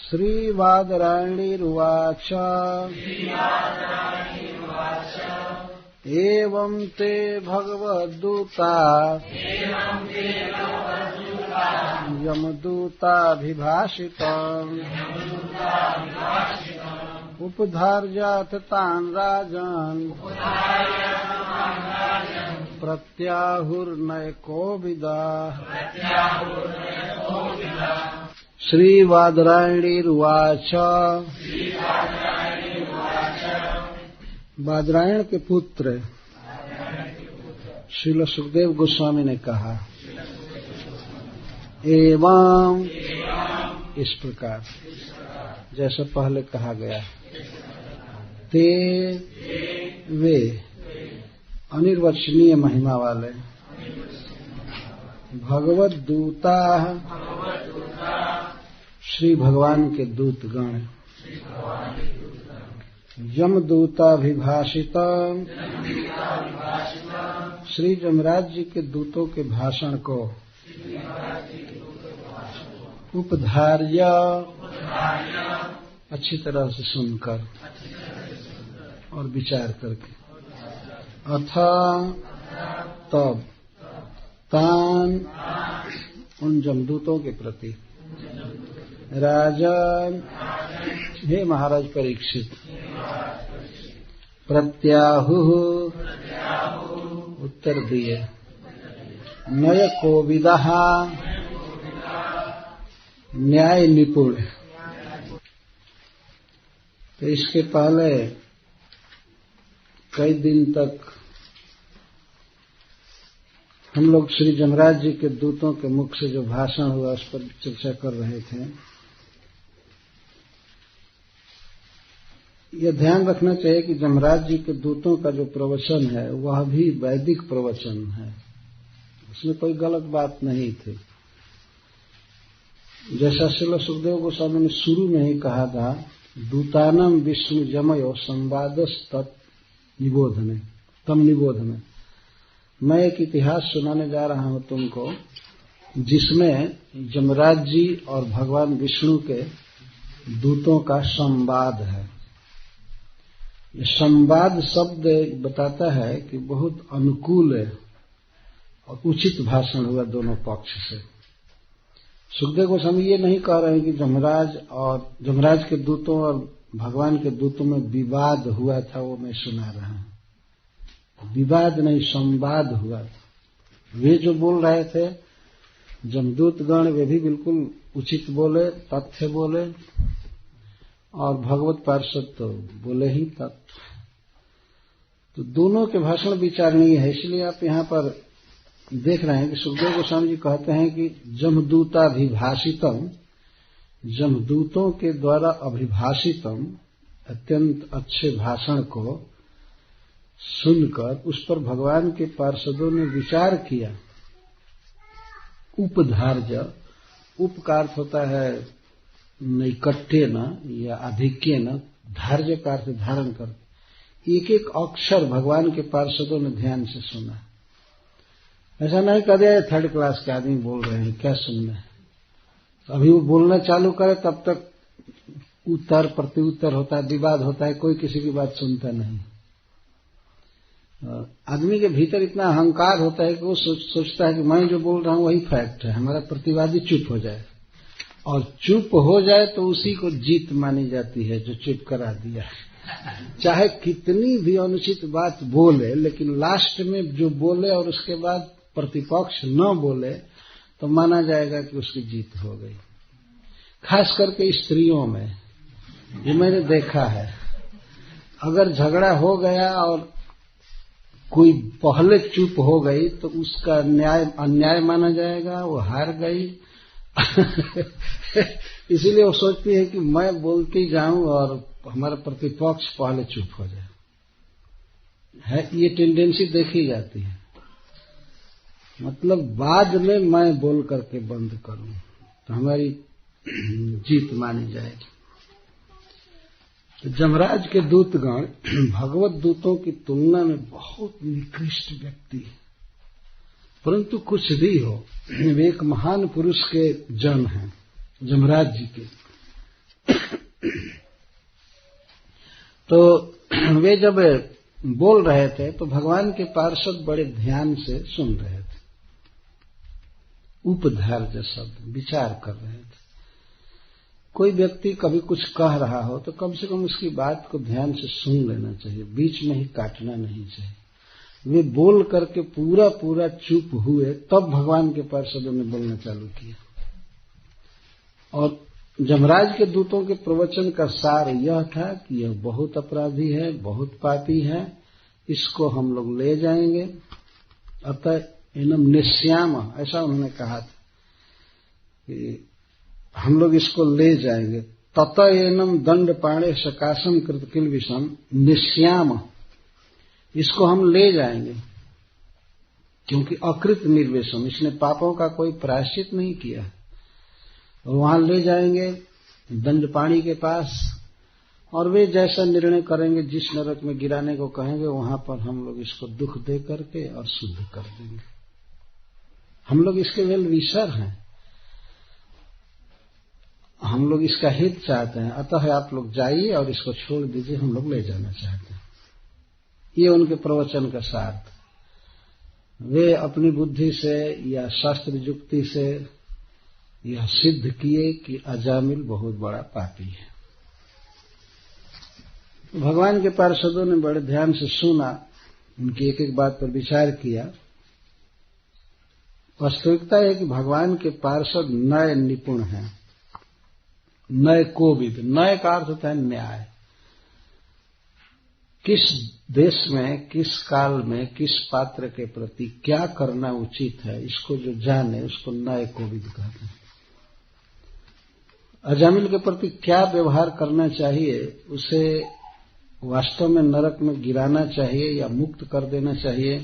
श्रीवादरायणीरुवाच एवं ते भगवद्दूता यमदूताभिभाषितम् उपधार्याथ तान् राजन् प्रत्याहुर्नैकोविदाः। श्रीवादरायणीरुवाच बादरायण के पुत्र श्रील सुखदेव गोस्वामी ने कहा, एवं इस प्रकार जैसा पहले कहा गया, ते वे अनिर्वचनीय महिमा वाले भगवत दूता श्री भगवान के दूतगण यमदूताभिभाषित श्री यमराज जी के दूतों के भाषण को उपधार्य अच्छी तरह से सुनकर और विचार करके, अथ तब तान उन जमदूतों के प्रति राजन हे महाराज परीक्षित प्रत्याहु उत्तर दिए, नय कोविदः न्याय निपुण। तो इसके पहले कई दिन तक हम लोग श्री यमराज जी के दूतों के मुख से जो भाषण हुआ उस पर चर्चा कर रहे थे। यह ध्यान रखना चाहिए कि यमराज जी के दूतों का जो प्रवचन है वह भी वैदिक प्रवचन है, उसमें कोई गलत बात नहीं थी। जैसा श्रील सुखदेव गोस्वामी ने शुरू में ही कहा था, दूतानम विष्णु जमयो संवादस तम निबोधने। मैं एक इतिहास सुनाने जा रहा हूं तुमको, जिसमें यमराज जी और भगवान विष्णु के दूतों का संवाद है। ये संवाद शब्द बताता है कि बहुत अनुकूल और उचित भाषण हुआ दोनों पक्ष से। सुखदेव गोस्वामी ये नहीं कह रहे हैं कि यमराज के दूतों और भगवान के दूतों में विवाद हुआ था, वो मैं सुना रहा हूं। विवाद नहीं, संवाद हुआ था। वे जो बोल रहे थे जमदूतगण, वे भी बिल्कुल उचित बोले, तथ्य बोले, और भगवत पार्षद तो बोले ही तत्व। तो दोनों के भाषण विचारणीय है। इसलिए आप यहाँ पर देख रहे हैं कि सुखदेव गोस्वामी जी कहते हैं कि जमदूताभिभाषितम, जमदूतों के द्वारा अभिभाषितम, अत्यंत अच्छे भाषण को सुनकर उस पर भगवान के पार्षदों ने विचार किया। उपधार्य, उप का अर्थ होता है नैकट्य न या आधिक्य न, धार्य का अर्थ धारण कर। एक एक अक्षर भगवान के पार्षदों ने ध्यान से सुना। ऐसा नहीं कर दिया थर्ड क्लास के आदमी बोल रहे हैं क्या सुनना है। अभी वो बोलना चालू करे तब तक उत्तर प्रत्युत्तर होता है, विवाद होता है, कोई किसी की बात सुनता नहीं। आदमी के भीतर इतना अहंकार होता है कि वो सोचता है कि मैं जो बोल रहा हूं वही फैक्ट है, हमारा प्रतिवादी चुप हो जाए, और चुप हो जाए तो उसी को जीत मानी जाती है जो चुप करा दिया। चाहे कितनी भी अनुचित बात बोले, लेकिन लास्ट में जो बोले और उसके बाद प्रतिपक्ष न बोले तो माना जाएगा कि उसकी जीत हो गई। खास करके स्त्रियों में ये मैंने देखा है, अगर झगड़ा हो गया और कोई पहले चुप हो गई तो उसका न्याय अन्याय माना जाएगा, वो हार गई। इसीलिए वो सोचती है कि मैं बोलती जाऊं और हमारा प्रतिपक्ष पहले चुप हो जाए। है ये टेंडेंसी देखी जाती है, मतलब बाद में मैं बोल करके बंद करूं तो हमारी जीत मानी जाएगी। तो यमराज के दूतगण भगवत दूतों की तुलना में बहुत निकृष्ट व्यक्ति, परंतु कुछ भी हो वे एक महान पुरुष के जन हैं, यमराज जी के। तो वे जब बोल रहे थे तो भगवान के पार्षद बड़े ध्यान से सुन रहे थे, उपधार्य शब्द विचार कर रहे थे। कोई व्यक्ति कभी कुछ कह रहा हो तो कम से कम उसकी बात को ध्यान से सुन लेना चाहिए, बीच में ही काटना नहीं चाहिए। वे बोल करके पूरा पूरा चुप हुए, तब भगवान के पार्षदों ने बोलना चालू किया। और यमराज के दूतों के प्रवचन का सार यह था कि यह बहुत अपराधी है, बहुत पापी है, इसको हम लोग ले जाएंगे। अतः एनम निश्याम, ऐसा उन्होंने कहा था कि हम लोग इसको ले जाएंगे। ततः एनम दंड पाणे सकाशम कृत किल विषम निश्याम, इसको हम ले जाएंगे क्योंकि अकृत निर्वेशम, इसने पापों का कोई प्रायश्चित नहीं किया। और वहां ले जाएंगे दंडपाणी के पास, और वे जैसा निर्णय करेंगे, जिस नरक में गिराने को कहेंगे वहां पर हम लोग इसको दुख दे करके और शुद्ध कर देंगे। हम लोग इसके वेल विशर हैं, हम लोग इसका हित चाहते हैं, अतः आप लोग जाइए और इसको छोड़ दीजिए, हम लोग ले जाना चाहते हैं। ये उनके प्रवचन का सार था। वे अपनी बुद्धि से या शास्त्र युक्ति से यह सिद्ध किए कि अजामिल बहुत बड़ा पापी है। भगवान के पार्षदों ने बड़े ध्यान से सुना, उनकी एक एक बात पर विचार किया। वास्तविकता है कि भगवान के पार्षद नय निपुण हैं, नय कोविद। नय का अर्थ होता है न्याय। किस देश में, किस काल में, किस पात्र के प्रति क्या करना उचित है, इसको जो जाने उसको नय कोविद कहते हैं। अजामिल के प्रति क्या व्यवहार करना चाहिए, उसे वास्तव में नरक में गिराना चाहिए या मुक्त कर देना चाहिए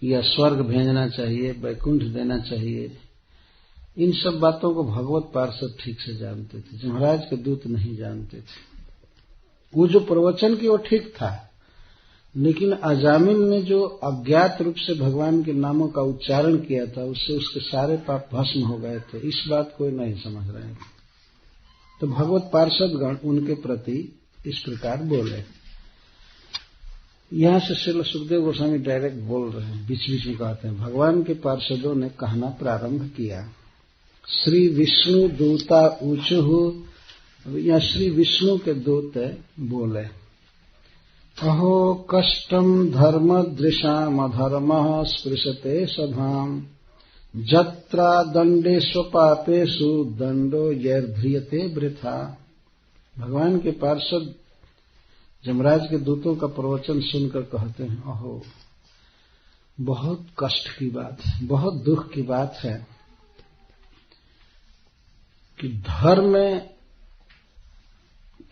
या स्वर्ग भेजना चाहिए, वैकुंठ देना चाहिए, इन सब बातों को भगवत पार्षद ठीक से जानते थे, यमराज के दूत नहीं जानते थे। वो जो प्रवचन की वो ठीक था, लेकिन अजामिल ने जो अज्ञात रूप से भगवान के नामों का उच्चारण किया था, उससे उसके सारे पाप भस्म हो गए थे। इस बात को नहीं समझ रहे थे। तो भगवत पार्षदगण उनके प्रति इस प्रकार बोले। यहां से श्रील सुखदेव गोस्वामी डायरेक्ट बोल रहे हैं, बीच बीच में कहते हैं, भगवान के पार्षदों ने कहना प्रारंभ किया। श्री विष्णु दूता ऊचुहु, या श्री विष्णु के दूत बोले, अहो कष्टम धर्म दृशाम अधर्मः स्पृशते सभाम जत्रा दंडेषु पापेषु दंडो यैर्ध्रियते वृथा। भगवान के पार्षद यमराज के दूतों का प्रवचन सुनकर कहते हैं, अहो बहुत कष्ट की बात है, बहुत दुख की बात है कि धर्म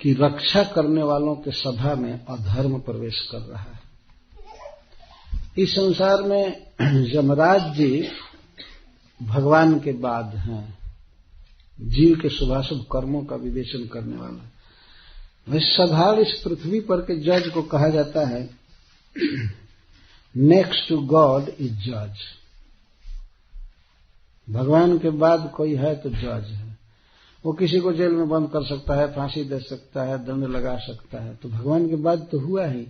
की रक्षा करने वालों के सभा में अधर्म प्रवेश कर रहा है। इस संसार में यमराज जी भगवान के बाद हैं, जीव के शुभाशुभ कर्मों का विवेचन करने वाला। वैसे सधारण इस पृथ्वी पर के जज को कहा जाता है, नेक्स्ट टू गॉड इज जज। भगवान के बाद कोई है तो जज है। वो किसी को जेल में बंद कर सकता है, फांसी दे सकता है, दंड लगा सकता है, तो भगवान के बाद तो हुआ ही।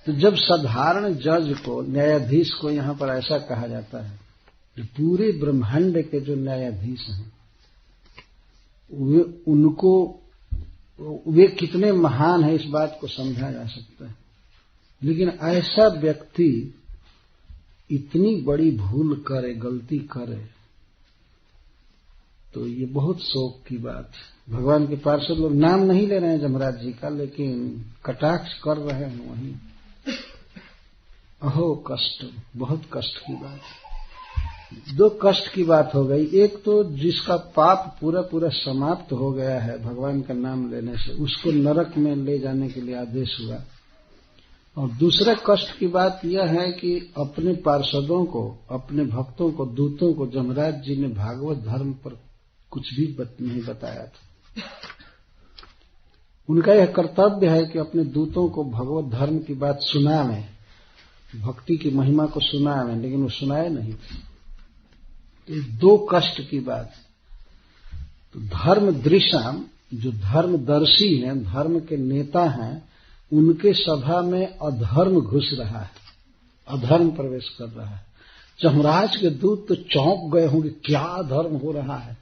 तो जब साधारण जज को, न्यायाधीश को यहां पर ऐसा कहा जाता है कि पूरे ब्रह्मांड के जो न्यायाधीश हैं वे कितने महान हैं, इस बात को समझा जा सकता है। लेकिन ऐसा व्यक्ति इतनी बड़ी भूल करे, गलती करे, तो ये बहुत शोक की बात है। भगवान के पार्षद लोग नाम नहीं ले रहे हैं यमराज जी का, लेकिन कटाक्ष कर रहे हैं वहीं। अहो कष्ट, बहुत कष्ट की बात है। दो कष्ट की बात हो गई। एक तो जिसका पाप पूरा पूरा समाप्त हो गया है भगवान का नाम लेने से, उसको नरक में ले जाने के लिए आदेश हुआ। और दूसरा कष्ट की बात यह है कि अपने पार्षदों को, अपने भक्तों को, दूतों को यमराज जी ने भागवत धर्म पर कुछ भी नहीं बताया था। उनका यह कर्तव्य है कि अपने दूतों को भगवत धर्म की बात सुनावें, भक्ति की महिमा को सुनावें, लेकिन वो सुनाए नहीं। दो कष्ट की बात। तो धर्म दृशाम, जो धर्मदर्शी हैं, धर्म के नेता हैं, उनके सभा में अधर्म घुस रहा है, अधर्म प्रवेश कर रहा है। यमराज के दूत तो चौंक गए होंगे, क्या अधर्म हो रहा है?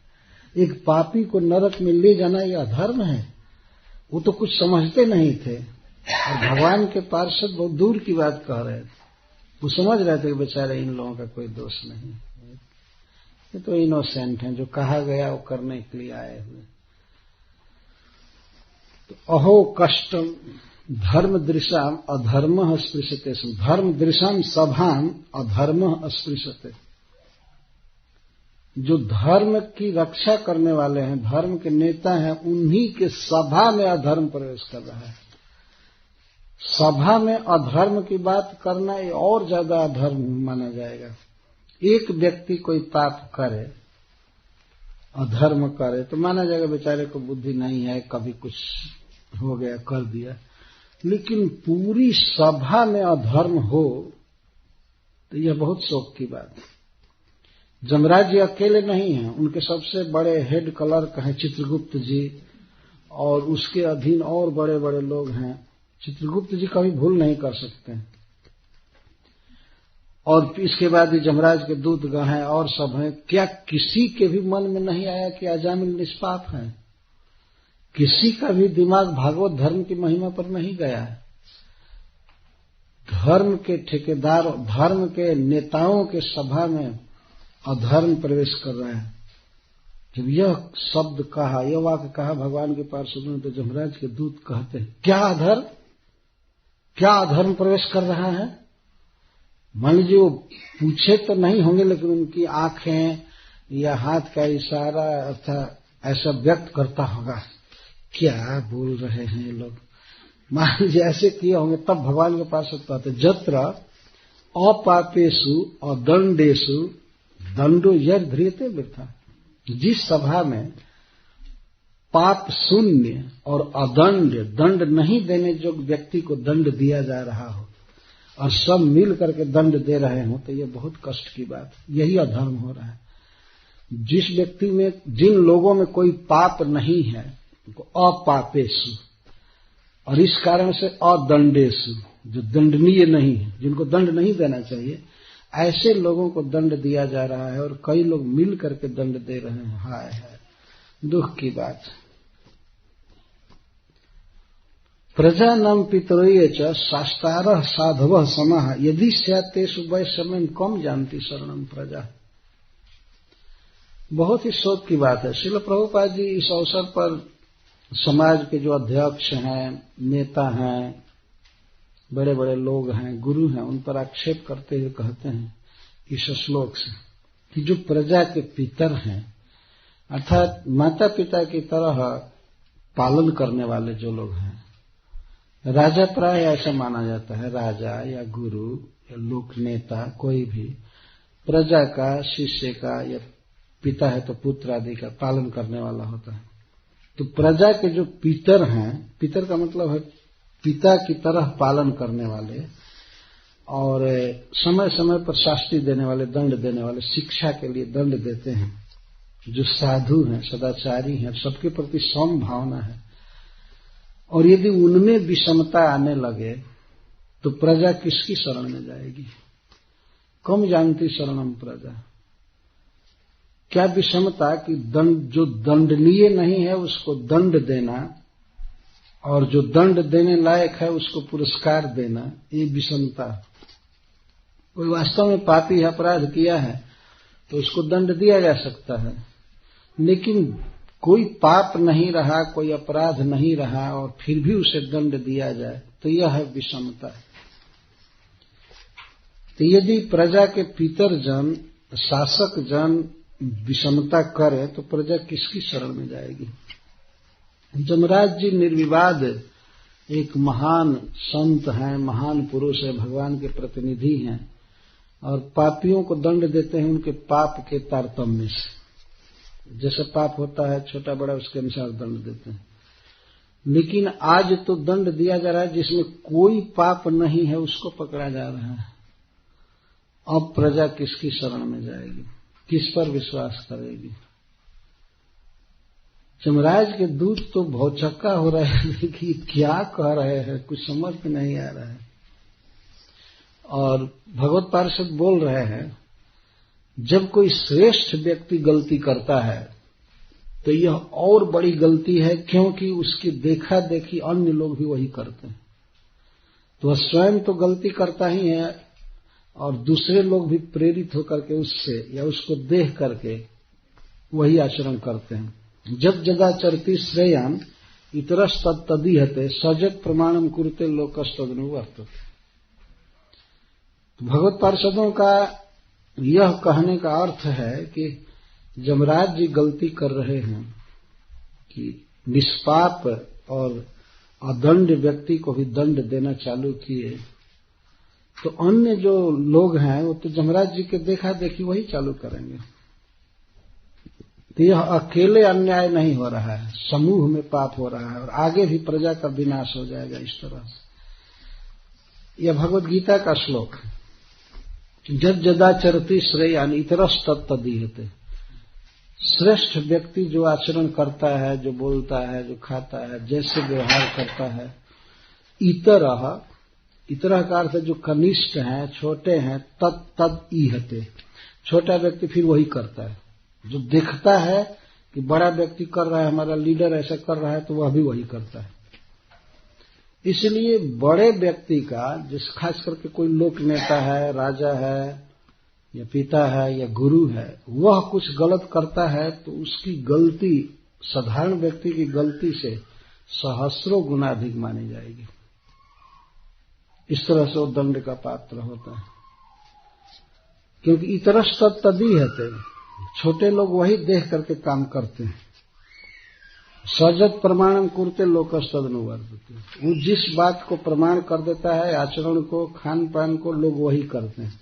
एक पापी को नरक में ले जाना यह अधर्म है? वो तो कुछ समझते नहीं थे, और भगवान के पार्षद बहुत दूर की बात कह रहे थे। वो समझ रहे थे कि बेचारे इन लोगों का कोई दोष नहीं, ये तो इनोसेंट हैं, जो कहा गया वो करने के लिए आए हुए। तो अहो कष्टम धर्म दृशाम अधर्म स्पृशते, धर्म दृशाम सभाम अधर्म स्पृशते। जो धर्म की रक्षा करने वाले हैं, धर्म के नेता हैं, उन्हीं के सभा में अधर्म प्रवेश कर रहा है। सभा में अधर्म की बात करना ये और ज्यादा अधर्म माना जाएगा। एक व्यक्ति कोई पाप करे, अधर्म करे, तो माना जाएगा बेचारे को बुद्धि नहीं है, कभी कुछ हो गया कर दिया। लेकिन पूरी सभा में अधर्म हो तो यह बहुत शोक की बात है। जमराज जी अकेले नहीं हैं, उनके सबसे बड़े हेड क्लर्क हैं चित्रगुप्त जी, और उसके अधीन और बड़े बड़े लोग हैं। चित्रगुप्त जी कभी भूल नहीं कर सकते हैं। और इसके बाद ही जमराज के दूतगण हैं और सब हैं। क्या किसी के भी मन में नहीं आया कि अजामिल निष्पाप है? किसी का भी दिमाग भागवत धर्म की महिमा पर नहीं गया है। धर्म के ठेकेदार, धर्म के नेताओं के सभा में अधर्म प्रवेश कर रहे हैं। जब यह शब्द कहा, यह वाक्य कहा भगवान के पार्षदों ने, तो जमराज के दूत कहते हैं, क्या अधर्म प्रवेश कर रहा है? मान लीजिए वो पूछे तो नहीं होंगे, लेकिन उनकी आंखें या हाथ का इशारा अर्थात ऐसा व्यक्त करता होगा, क्या बोल रहे हैं ये लोग। मान लीजिए ऐसे किए होंगे, तब भगवान के पास कहते, जत्र अपापेषु अदंडेषु दंडो यद ध्रियते वृथा। जिस सभा में पाप शून्य और अदंड, दंड नहीं देने जो व्यक्ति को दंड दिया जा रहा हो, और सब मिल करके दंड दे रहे हो, तो यह बहुत कष्ट की बात है। यही अधर्म हो रहा है। जिस व्यक्ति में, जिन लोगों में कोई पाप नहीं है, उनको अपापेषु, और इस कारण से अदंडेषु, जो दंडनीय नहीं है, जिनको दंड नहीं देना चाहिए, ऐसे लोगों को दंड दिया जा रहा है, और कई लोग मिल करके दंड दे रहे हैं। हाय हाय, दुख की बात। प्रजानां पितरोये च शास्तारः साधवः समाः यदि स्यात्तेषु वैषम्यं कम जानती शरणं प्रजा। बहुत ही शोक की बात है। श्रील प्रभुपाद जी इस अवसर पर समाज के जो अध्यक्ष हैं, नेता हैं, बड़े बड़े लोग हैं, गुरु हैं, उन पर आक्षेप करते हुए कहते हैं इस श्लोक से कि जो प्रजा के पितर हैं, अर्थात माता पिता की तरह पालन करने वाले जो लोग हैं, राजा प्राय ऐसा माना जाता है, राजा या गुरु या लोक नेता कोई भी प्रजा का, शिष्य का, या पिता है तो पुत्र आदि का पालन करने वाला होता है। तो प्रजा के जो पितर हैं, पितर का मतलब है पिता की तरह पालन करने वाले, और समय समय पर शास्ति देने वाले, दंड देने वाले, शिक्षा के लिए दंड देते हैं, जो साधु हैं, सदाचारी हैं, सबके प्रति सम भावना है। और यदि उनमें विषमता आने लगे तो प्रजा किसकी शरण में जाएगी? कम जानती शरणम प्रजा। क्या विषमता कि दंड, जो दंडनीय नहीं है उसको दंड देना, और जो दंड देने लायक है उसको पुरस्कार देना, ये विषमता। कोई वास्तव में पापी अपराध किया है तो उसको दंड दिया जा सकता है, लेकिन कोई पाप नहीं रहा, कोई अपराध नहीं रहा, और फिर भी उसे दंड दिया जाए, तो यह है विषमता। तो यदि प्रजा के पितर जन, शासक जन विषमता करे तो प्रजा किसकी शरण में जाएगी? जमराज जी निर्विवाद एक महान संत हैं, महान पुरुष है, भगवान के प्रतिनिधि हैं, और पापियों को दंड देते हैं उनके पाप के तारतम्य से। जैसे पाप होता है छोटा बड़ा, उसके अनुसार दंड देते हैं। लेकिन आज तो दंड दिया जा रहा है जिसमें कोई पाप नहीं है, उसको पकड़ा जा रहा है। अब प्रजा किसकी शरण में जाएगी? किस पर विश्वास करेगी? यमराज के दूत तो भौचक्का हो रहे हैं कि क्या कह रहे हैं, कुछ समझ में नहीं आ रहा है। और भगवत पार्षद बोल रहे हैं, जब कोई श्रेष्ठ व्यक्ति गलती करता है तो यह और बड़ी गलती है, क्योंकि उसकी देखा देखी अन्य लोग भी वही करते हैं। तो वह स्वयं तो गलती करता ही है और दूसरे लोग भी प्रेरित होकर के उससे या उसको देख करके वही आचरण करते हैं। जब जदाचरति श्रेयान इतरस्तदीहते सजत प्रमाणम कुरुते लोकस्तदनुवर्तते। भगवत पार्षदों का यह कहने का अर्थ है कि यमराज जी गलती कर रहे हैं कि निष्पाप और अदंड व्यक्ति को भी दंड देना चालू किए, तो अन्य जो लोग हैं वो तो यमराज जी के देखा देखी वही चालू करेंगे। तो यह अकेले अन्याय नहीं हो रहा है, समूह में पाप हो रहा है और आगे भी प्रजा का विनाश हो जाएगा इस तरह से। यह भगवद गीता का श्लोक है। जद जदाचरति श्रेयान इतरस्तदीहते। श्रेष्ठ व्यक्ति जो आचरण करता है, जो बोलता है, जो खाता है, जैसे व्यवहार करता है, इतरह का अर्थ जो कनिष्ठ हैं, छोटे हैं, तद ईहते। छोटा व्यक्ति फिर वही करता है। जो देखता है कि बड़ा व्यक्ति कर रहा है, हमारा लीडर ऐसा कर रहा है, तो वह भी वही करता है। इसलिए बड़े व्यक्ति का, जिस खास करके कोई लोक नेता है, राजा है या पिता है या गुरु है, वह कुछ गलत करता है तो उसकी गलती साधारण व्यक्ति की गलती से सहस्रों गुना अधिक मानी जाएगी। इस तरह से वो दंड का पात्र होता है। क्योंकि इतरस्तदीहते, छोटे लोग वही देख करके काम करते हैं। सजत प्रमाणम कुरुते लोकस्तदनुवर्तते। वो जिस बात को प्रमाण कर देता है, आचरण को, खान पान को, लोग वही करते हैं।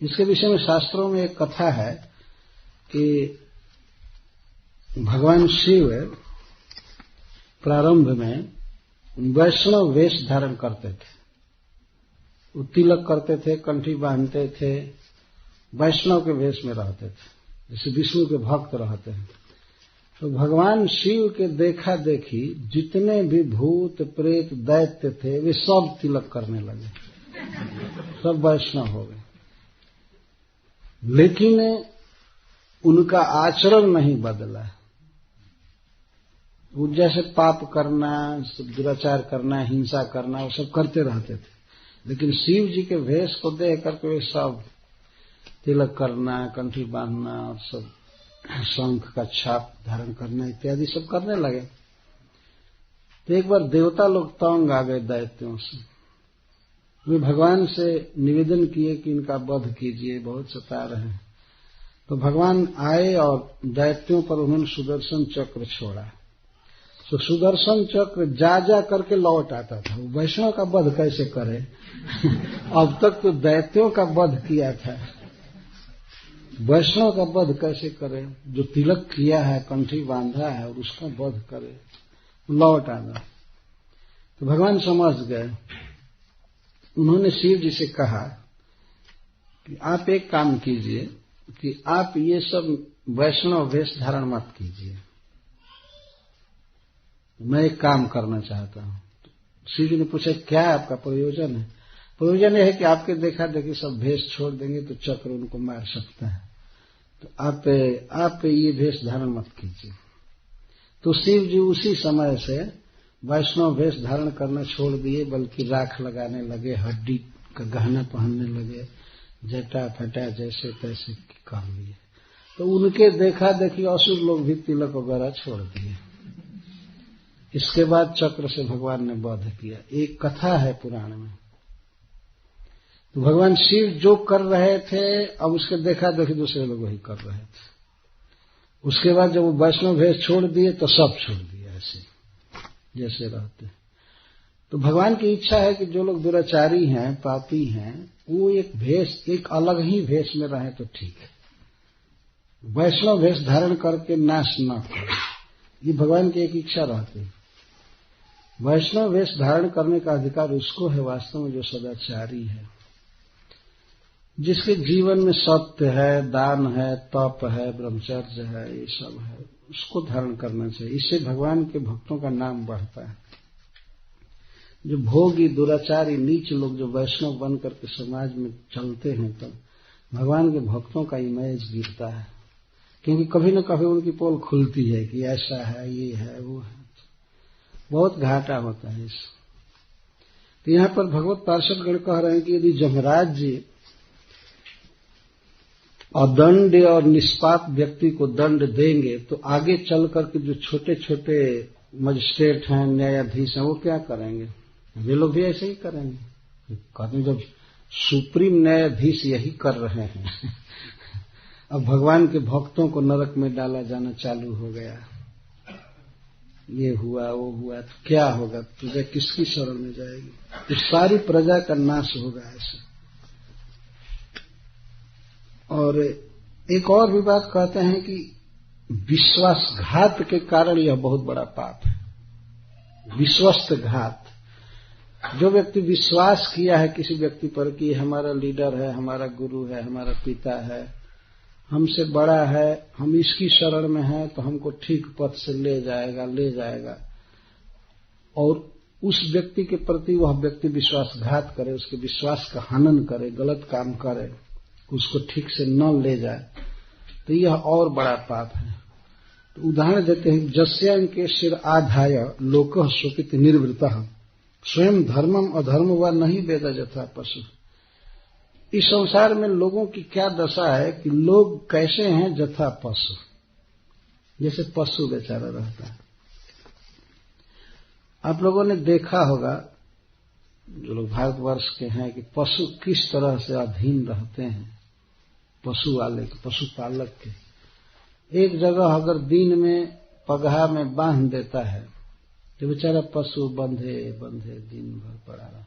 इसके विषय में शास्त्रों में एक कथा है कि भगवान शिव प्रारंभ में वैष्णव वेश धारण करते थे। वो तिलक करते थे, कंठी बांधते थे, वैष्णव के वेश में रहते थे, जैसे विष्णु के भक्त रहते हैं। तो भगवान शिव के देखा देखी जितने भी भूत प्रेत दैत्य थे वे सब तिलक करने लगे, सब वैष्णव हो गए। लेकिन उनका आचरण नहीं बदला। वो जैसे पाप करना, दुराचार करना, हिंसा करना, वो सब करते रहते थे। लेकिन शिव जी के वेश को देख करके वे सब तिलक करना, कंठी बांधना और सब शंख का छाप धारण करना इत्यादि सब करने लगे। तो एक बार देवता लोग तंग आ गए दैत्यों से। वे भगवान से निवेदन किए कि इनका वध कीजिए, बहुत सता रहे हैं। तो भगवान आए और दैत्यों पर उन्होंने सुदर्शन चक्र छोड़ा। तो सुदर्शन चक्र जा जा करके लौट आता था। वो वैष्णव का वध कैसे करे? अब तक तो दैत्यों का वध किया था, वैष्णव का वध कैसे करे? जो तिलक किया है, कंठी बांधा है और उसका वध करे, लौट आना। तो भगवान समझ गए। उन्होंने शिव जी से कहा कि आप एक काम कीजिए कि आप ये सब वैष्णव वेश धारण मत कीजिए, मैं एक काम करना चाहता हूं। शिव जी ने पूछा क्या आपका प्रयोजन है? प्रयोजन यह है कि आपके देखा देखी सब भेष छोड़ देंगे तो चक्र उनको मार सकता है, तो आप ये भेष धारण मत कीजिए। तो शिव जी उसी समय से वैष्णव वेश धारण करना छोड़ दिए, बल्कि राख लगाने लगे, हड्डी का गहना पहनने लगे, जटा फटा जैसे तैसे कर लिए। तो उनके देखा देखी असुर लोग भी तिलक वगैरह छोड़ दिए। इसके बाद चक्र से भगवान ने वध किया। एक कथा है पुराण में। तो भगवान शिव जो कर रहे थे, अब उसके देखा देखी दूसरे लोग वही कर रहे थे। उसके बाद जब वो वैष्णव भेष छोड़ दिए तो सब छोड़ दिया, ऐसे जैसे रहते। तो भगवान की इच्छा है कि जो लोग दुराचारी हैं, पापी हैं, वो एक अलग ही भेष में रहे तो ठीक है, वैष्णव भेष धारण करके नाश न करें। ये भगवान की एक इच्छा रहती है। वैष्णव वेश धारण करने का अधिकार उसको है वास्तव में जो सदाचारी है। जिसके जीवन में सत्य है, दान है, तप है, ब्रह्मचर्य है, ये सब है, उसको धारण करना चाहिए। इससे भगवान के भक्तों का नाम बढ़ता है। जो भोगी, दुराचारी, नीच लोग जो वैष्णव बन करके समाज में चलते हैं, तो भगवान के भक्तों का इमेज गिरता है, क्योंकि कभी न कभी उनकी पोल खुलती है कि ऐसा है, ये है, वो है। बहुत घाटा होता है इस। तो यहाँ पर भगवत पार्षदगण कह रहे हैं कि यदि जमराज जी अदंड और निष्पाप व्यक्ति को दंड देंगे तो आगे चल करके जो छोटे छोटे मजिस्ट्रेट हैं, न्यायाधीश हैं, वो क्या करेंगे? वे लोग भी ऐसे ही करेंगे। कहते हैं जब सुप्रीम न्यायाधीश यही कर रहे हैं अब भगवान के भक्तों को नरक में डाला जाना चालू हो गया, ये हुआ, वो हुआ, तो क्या होगा? प्रजा किसकी शरण में जाएगी? तो सारी प्रजा का नाश होगा ऐसे। और एक और भी बात कहते हैं कि विश्वासघात के कारण यह बहुत बड़ा पाप है। विश्वस्त घात, जो व्यक्ति विश्वास किया है किसी व्यक्ति पर कि हमारा लीडर है, हमारा गुरु है, हमारा पिता है, हमसे बड़ा है, हम इसकी शरण में हैं तो हमको ठीक पथ से ले जाएगा, और उस व्यक्ति के प्रति वह व्यक्ति विश्वासघात करे, उसके विश्वास का हनन करे, गलत काम करे, उसको ठीक से न ले जाए, तो यह और बड़ा पाप है। तो उदाहरण देते हैं, जस्यां के सिर आधाय लोकः शोकित निर्वृतः स्वयं धर्मम अधर्म व नहीं वेद यथा पशु। इस संसार में लोगों की क्या दशा है कि लोग कैसे हैं? यथा पशु, जैसे पशु बेचारा रहता है। आप लोगों ने देखा होगा, जो लोग भारतवर्ष के हैं, कि पशु किस तरह से अधीन रहते हैं पशु वाले के, पशुपालक के। एक जगह अगर दिन में पगहा में बांध देता है तो बेचारा पशु बंधे बंधे दिन भर पड़ा रहा।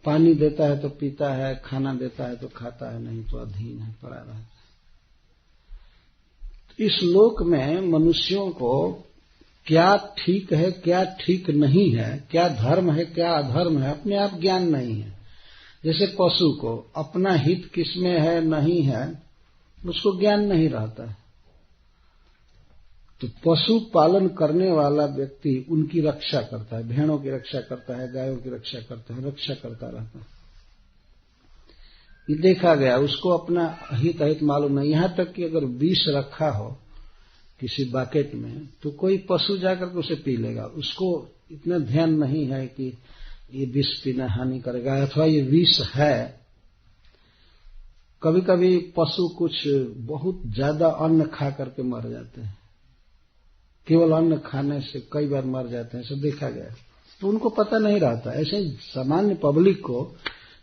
पानी देता है तो पीता है, खाना देता है तो खाता है, नहीं तो अधीन है, पड़ा रहता है। इस लोक में मनुष्यों को क्या ठीक है, क्या ठीक नहीं है, क्या धर्म है, क्या अधर्म है, अपने आप ज्ञान नहीं है। जैसे पशु को अपना हित किसमें है, नहीं है, उसको ज्ञान नहीं रहता है। तो पशु पालन करने वाला व्यक्ति उनकी रक्षा करता है, भेड़ों की रक्षा करता है, गायों की रक्षा करता है, रक्षा करता रहता है। ये देखा गया, उसको अपना हित अहित मालूम नहीं। यहां तक कि अगर विष रखा हो किसी बाकेट में तो कोई पशु जाकर के उसे पी लेगा, उसको इतना ध्यान नहीं है कि ये विष पीना हानि करेगा अथवा ये विष है। कभी कभी पशु कुछ बहुत ज्यादा अन्न खा करके मर जाते हैं, केवल अन्न खाने से कई बार मर जाते हैं, सब देखा गया। तो उनको पता नहीं रहता। ऐसे सामान्य पब्लिक को,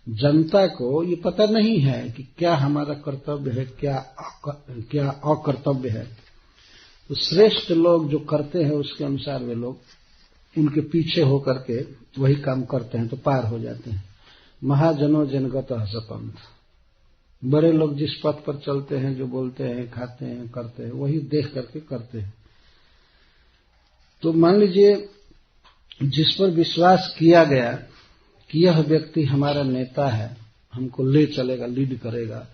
जनता को ये पता नहीं है कि क्या हमारा कर्तव्य है, क्या अकर्तव्य है। तो श्रेष्ठ लोग जो करते हैं उसके अनुसार वे लोग उनके पीछे होकर के वही काम करते हैं तो पार हो जाते हैं। महाजनो जनगतः सपंथ, बड़े लोग जिस पथ पर चलते हैं, जो बोलते हैं, खाते हैं, करते हैं, वही देख करके करते हैं। तो मान लीजिए जिस पर विश्वास किया गया कि यह व्यक्ति हमारा नेता है, हमको ले चलेगा, लीड करेगा,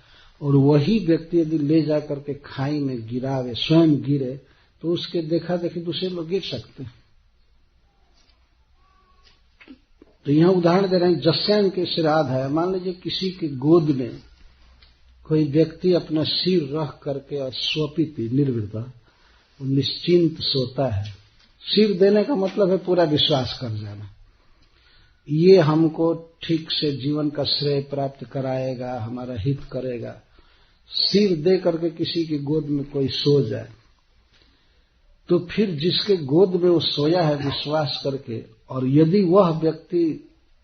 और वही व्यक्ति यदि ले जाकर के खाई में गिरावे, स्वयं गिरे, तो उसके देखा देखी दूसरे लोग गिर सकते हैं। तो यहां उदाहरण दे रहे हैं, जस्यां के सिराध है। मान लीजिए किसी की गोद में कोई व्यक्ति अपना सिर रख करके और स्वपिति निर्वृता, निश्चिंत सोता है। सिर देने का मतलब है पूरा विश्वास कर जाना, ये हमको ठीक से जीवन का श्रेय प्राप्त कराएगा, हमारा हित करेगा। सिर दे करके किसी की गोद में कोई सो जाए तो फिर जिसके गोद में वो सोया है विश्वास करके, और यदि वह व्यक्ति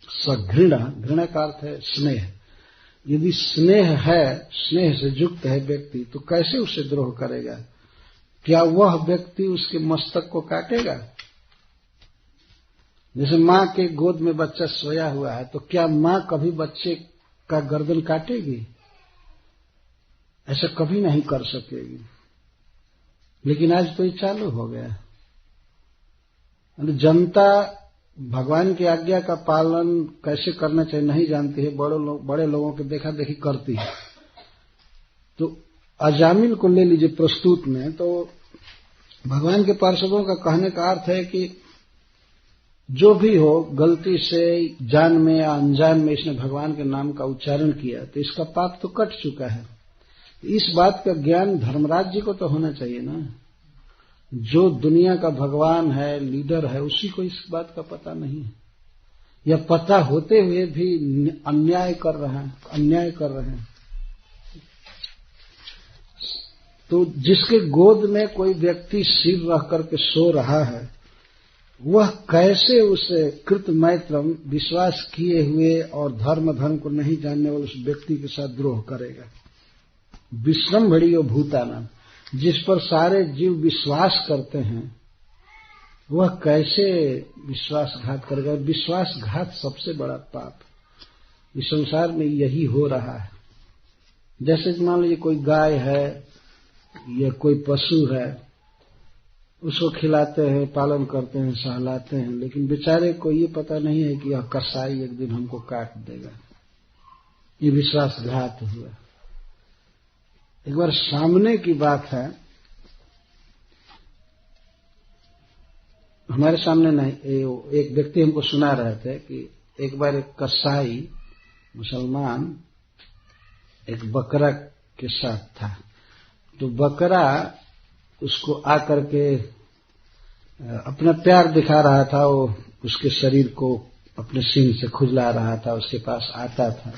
सघृणा, घृणा का अर्थ है स्नेह, यदि स्नेह है, स्नेह से युक्त है व्यक्ति, तो कैसे उसे द्रोह करेगा? क्या वह व्यक्ति उसके मस्तक को काटेगा? जैसे मां के गोद में बच्चा सोया हुआ है, तो क्या मां कभी बच्चे का गर्दन काटेगी? ऐसा कभी नहीं कर सकेगी। लेकिन आज तो ये चालू हो गया। जनता भगवान की आज्ञा का पालन कैसे करना चाहिए नहीं जानती है, बड़े लोगों के देखा देखी करती है। तो अजामिल को ले लीजिए प्रस्तुत में, तो भगवान के पार्षदों का कहने का अर्थ है कि जो भी हो गलती से जान में या अनजान में इसने भगवान के नाम का उच्चारण किया तो इसका पाप तो कट चुका है। इस बात का ज्ञान धर्मराज जी को तो होना चाहिए ना। जो दुनिया का भगवान है, लीडर है, उसी को इस बात का पता नहीं है, या पता होते हुए भी अन्याय कर रहे हैं। तो जिसके गोद में कोई व्यक्ति सिर रख करके सो रहा है, वह कैसे उसे कृतमैत्रम विश्वास किए हुए और धर्म को नहीं जानने वाले उस व्यक्ति के साथ द्रोह करेगा। विश्रम्भणीयो भूतानां, जिस पर सारे जीव विश्वास करते हैं, वह कैसे विश्वासघात करेगा। विश्वासघात सबसे बड़ा पाप इस संसार में यही हो रहा है। जैसे मान लीजिए कोई गाय है या कोई पशु है, उसको खिलाते हैं, पालन करते हैं, सहलाते हैं, लेकिन बेचारे को ये पता नहीं है कि यह कसाई एक दिन हमको काट देगा। ये विश्वासघात हुआ। एक बार सामने की बात है, हमारे सामने नहीं, एक व्यक्ति हमको सुना रहे थे कि एक बार एक कसाई मुसलमान एक बकरा के साथ था। तो बकरा उसको आकर के अपना प्यार दिखा रहा था, वो उसके शरीर को अपने सींग से खुजला रहा था, उसके पास आता था।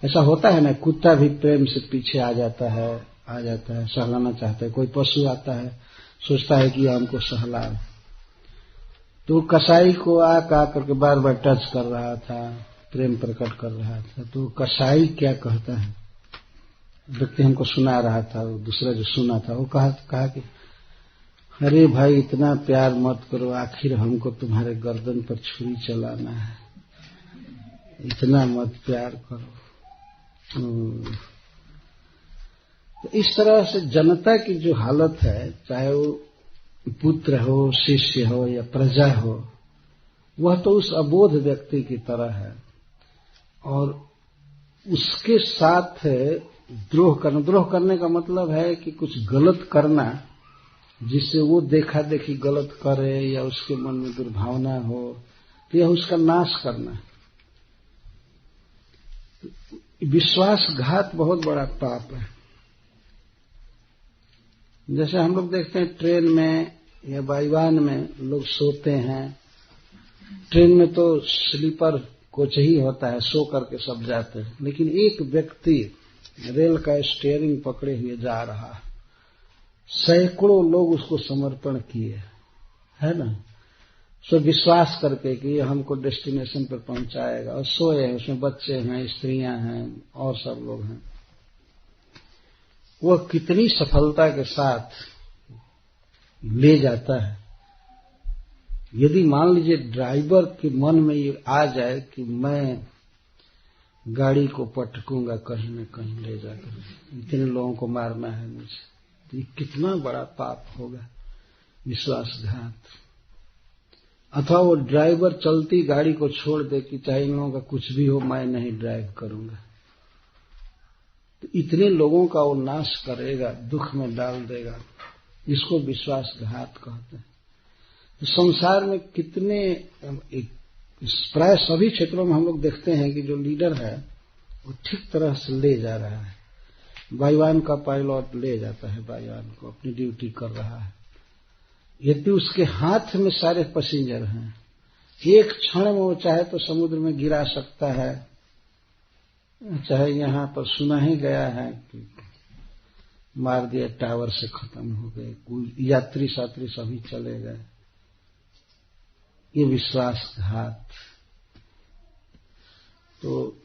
ऐसा होता है ना, कुत्ता भी प्रेम से पीछे आ जाता है, सहलाना चाहता है। कोई पशु आता है, सोचता है कि हमको सहलाए। तो कसाई को आ करके बार बार टच कर रहा था, प्रेम प्रकट कर रहा था। तो कसाई क्या कहता है, व्यक्ति हमको सुना रहा था, दूसरा जो सुना था वो कहा कि अरे भाई इतना प्यार मत करो, आखिर हमको तुम्हारे गर्दन पर छुरी चलाना है, इतना मत प्यार करो। तो इस तरह से जनता की जो हालत है, चाहे वो पुत्र हो, शिष्य हो या प्रजा हो, वह तो उस अबोध व्यक्ति की तरह है। और उसके साथ द्रोह करने का मतलब है कि कुछ गलत करना जिससे वो देखा देखी गलत करे या उसके मन में दुर्भावना हो, तो यह उसका नाश करना। विश्वासघात बहुत बड़ा पाप है। जैसे हम लोग देखते हैं ट्रेन में या वायुयान में लोग सोते हैं। ट्रेन में तो स्लीपर कोच ही होता है, सो करके सब जाते हैं, लेकिन एक व्यक्ति रेल का स्टीयरिंग पकड़े हुए जा रहा है, सैकड़ों लोग उसको समर्पण किए, है ना, सो विश्वास करके कि ये हमको डेस्टिनेशन पर पहुंचाएगा, और सोए हैं, उसमें बच्चे हैं, स्त्रियां हैं और सब लोग हैं। वह कितनी सफलता के साथ ले जाता है। यदि मान लीजिए ड्राइवर के मन में ये आ जाए कि मैं गाड़ी को पटकूंगा कहीं न कहीं ले जाकर, इतने लोगों को मारना है मुझे, तो ये कितना बड़ा पाप होगा, विश्वासघात। अथवा वो ड्राइवर चलती गाड़ी को छोड़ दे कि चाहे इन लोगों का कुछ भी हो, मैं नहीं ड्राइव करूंगा, तो इतने लोगों का वो नाश करेगा, दुख में डाल देगा। इसको विश्वासघात कहते हैं। तो संसार में कितने, प्राय सभी क्षेत्रों में हम लोग देखते हैं कि जो लीडर है वो ठीक तरह से ले जा रहा है। वायुयान का पायलट ले जाता है वायुयान को, अपनी ड्यूटी कर रहा है, यदि उसके हाथ में सारे पैसेंजर हैं, एक क्षण में वो चाहे तो समुद्र में गिरा सकता है। चाहे यहाँ पर सुना ही गया है कि मार दिया, टावर से खत्म हो गए, कोई यात्री सात्री सभी चले गए। ये विश्वासघात। तो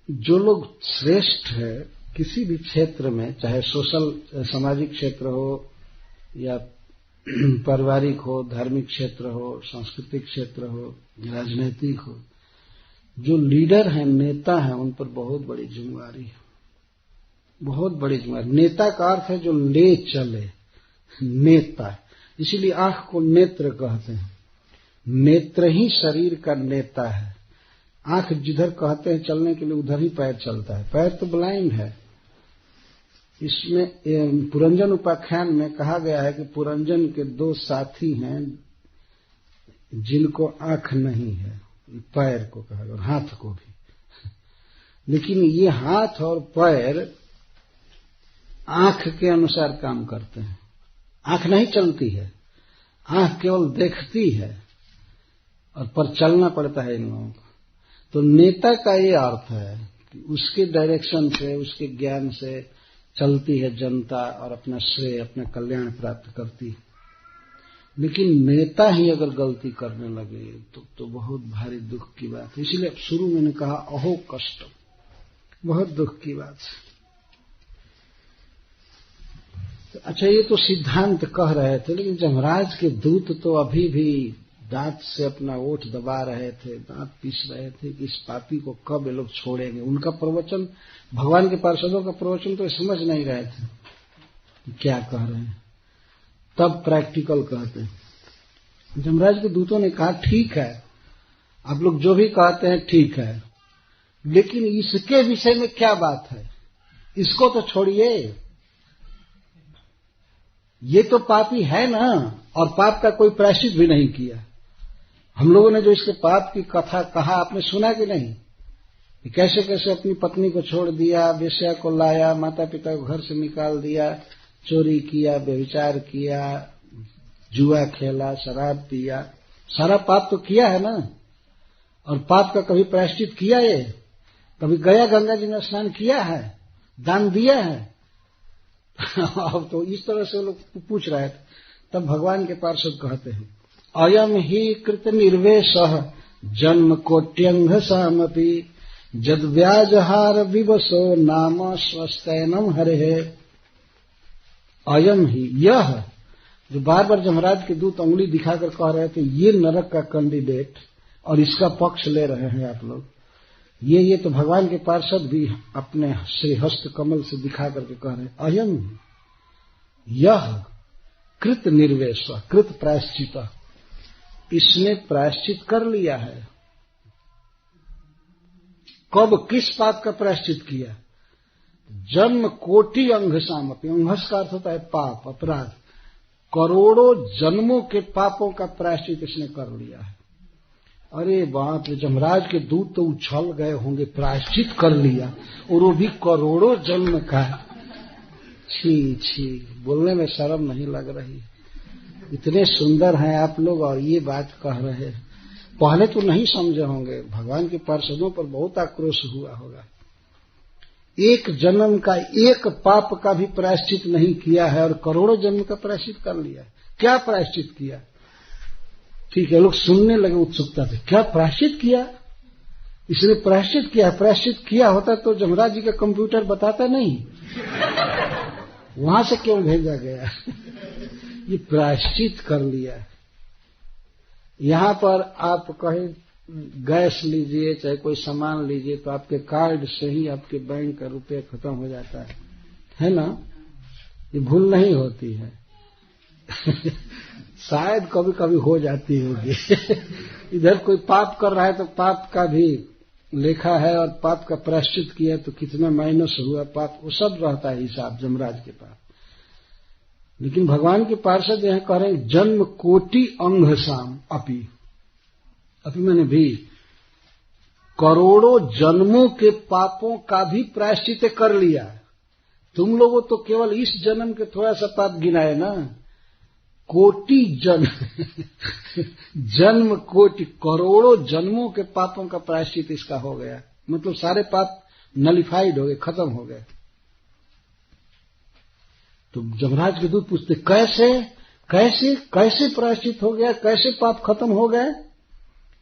जो लोग श्रेष्ठ है किसी भी क्षेत्र में, चाहे सोशल सामाजिक क्षेत्र हो या पारिवारिक हो, धार्मिक क्षेत्र हो, सांस्कृतिक क्षेत्र हो, राजनीतिक हो, जो लीडर हैं, नेता हैं, उन पर बहुत बड़ी जिम्मेवारी है, बहुत बड़ी जिम्मेवारी। नेता का अर्थ है जो ले चले, नेता। इसीलिए आंख को नेत्र कहते हैं। नेत्र ही शरीर का नेता है। आंख जिधर कहते हैं चलने के लिए उधर ही पैर चलता है। पैर तो ब्लाइंड है। इसमें पुरंजन उपाख्यान में कहा गया है कि पुरंजन के 2 साथी हैं जिनको आंख नहीं है। पैर को कहा गया और हाथ को भी। लेकिन ये हाथ और पैर आंख के अनुसार काम करते हैं। आंख नहीं चलती है, आंख केवल देखती है और पर चलना पड़ता है इन लोगों को। तो नेता का ये अर्थ है कि उसके डायरेक्शन से, उसके ज्ञान से चलती है जनता और अपना श्रेय, अपना कल्याण प्राप्त करती है। लेकिन नेता ही अगर गलती करने लगे तो बहुत भारी दुख की बात है। इसलिए शुरू मैंने कहा अहो कष्ट, बहुत दुख की बात है। अच्छा, ये तो सिद्धांत कह रहे थे, लेकिन जमराज के दूत तो अभी भी दांत से अपना ओठ दबा रहे थे, दांत पीस रहे थे कि इस पापी को कब ये लोग छोड़ेंगे। उनका प्रवचन, भगवान के पार्षदों का प्रवचन तो समझ नहीं रहे थे कि क्या कह रहे हैं। तब प्रैक्टिकल कहते हैं। जमराज के दूतों ने कहा ठीक है, आप लोग जो भी कहते हैं ठीक है, लेकिन इसके विषय में क्या बात है, इसको तो छोड़िए। ये तो पापी है ना, और पाप का कोई प्रायश्चित भी नहीं किया। हम लोगों ने जो इसके पाप की कथा कहा, आपने सुना कि नहीं? कैसे कैसे अपनी पत्नी को छोड़ दिया, वेश्या को लाया, माता पिता को घर से निकाल दिया, चोरी किया, व्यभिचार किया, जुआ खेला, शराब पिया, सारा पाप तो किया है ना। और पाप का कभी प्रायश्चित किया? ये कभी गया गंगा जी में स्नान किया है, दान दिया है? अब तो इस तरह से लोग पूछ रहे थे। तब भगवान के पार्षद कहते हैं अयम ही कृत निर्वेशः जन्म कोट्यंग सामपि जद व्याजहार विवशो नाम स्वस्तैनम हरे। अयम ही, यह जो बार बार जमराज के दूत उंगली दिखाकर कह रहे थे ये नरक का कैंडिडेट, और इसका पक्ष ले रहे हैं आप लोग, ये तो भगवान के पार्षद भी अपने श्रीहस्त कमल से दिखा करके कह रहे हैं अयम यह कृत निर्वेश, कृत प्रायश्चित, इसने प्रायश्चित कर लिया है। कब, किस पाप का प्रायश्चित किया? जन्म कोटि अंघसामपि, अंघस का अर्थ होता है पाप, अपराध। करोड़ों जन्मों के पापों का प्रायश्चित इसने कर लिया है। अरे बाप रे, जमराज के दूत तो उछल गए होंगे, प्रायश्चित कर लिया, और वो भी करोड़ों जन्म का। छी छी, बोलने में शर्म नहीं लग रही। इतने सुंदर हैं आप लोग और ये बात कह रहे हैं। पहले तो नहीं समझे होंगे, भगवान के पार्षदों पर बहुत आक्रोश हुआ होगा। एक जन्म का एक पाप का भी प्रायश्चित नहीं किया है और करोड़ों जन्म का प्रायश्चित कर लिया। क्या प्रायश्चित किया? ठीक है, लोग सुनने लगे उत्सुकता से, क्या प्रायश्चित किया? इसने प्रायश्चित किया। प्रायश्चित किया होता तो जमराज जी का कंप्यूटर बताता नहीं, वहां से क्यों भेजा गया? ये प्रायश्चित कर लिया। यहां पर आप कहीं गैस लीजिए, चाहे कोई सामान लीजिए, तो आपके कार्ड से ही आपके बैंक का रुपये खत्म हो जाता है ना? ये भूल नहीं होती है। शायद कभी कभी हो जाती होगी। इधर कोई पाप कर रहा है तो पाप का भी लेखा है, और पाप का प्रायश्चित किया तो कितना माइनस हुआ पाप, वो सब रहता है हिसाब जमराज के पास। लेकिन भगवान के पार्षद यह कह रहे हैं जन्म कोटि अंघसाम अपि, अपि मैंने भी, करोड़ों जन्मों के पापों का भी प्रायश्चित कर लिया। तुम लोगों तो केवल इस जन्म के थोड़ा सा पाप गिनाए ना, कोटि जन्म कोटि, करोड़ों जन्मों के पापों का प्रायश्चित इसका हो गया। मतलब सारे पाप नलिफाइड हो गए, खत्म हो गए। तो जमराज के दूत पूछते कैसे कैसे कैसे प्रायश्चित हो गया, कैसे पाप खत्म हो गए?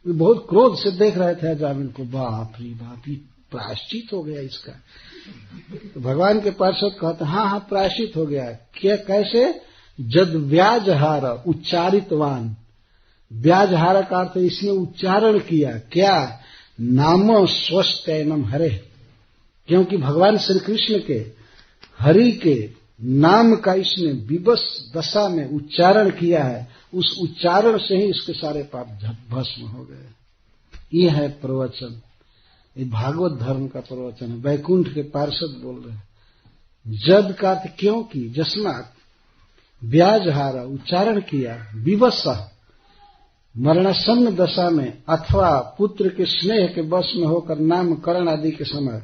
वे बहुत क्रोध से देख रहे थे अजामिल को। बाप रे बाप, ये प्रायश्चित हो गया इसका। तो भगवान के पार्षद कहते हाँ प्रायश्चित हो गया। क्या, कैसे? जद व्याजहार, उच्चारितवान, व्याजहार का अर्थ इसने उच्चारण किया। क्या? नाम स्वस्तैनम हरे, क्योंकि भगवान श्री कृष्ण के, हरि के नाम का इसने विवश दशा में उच्चारण किया है, उस उच्चारण से ही इसके सारे पाप भस्म हो गए। ये है प्रवचन, ये भागवत धर्म का प्रवचन है। वैकुंठ के पार्षद बोल रहे हैं। जद का अर्थ क्योंकि, जस्मात, व्याजहारा, उच्चारण किया, विवश, मरणासन्न दशा में अथवा पुत्र के स्नेह के वश में होकर नामकरण आदि के समय,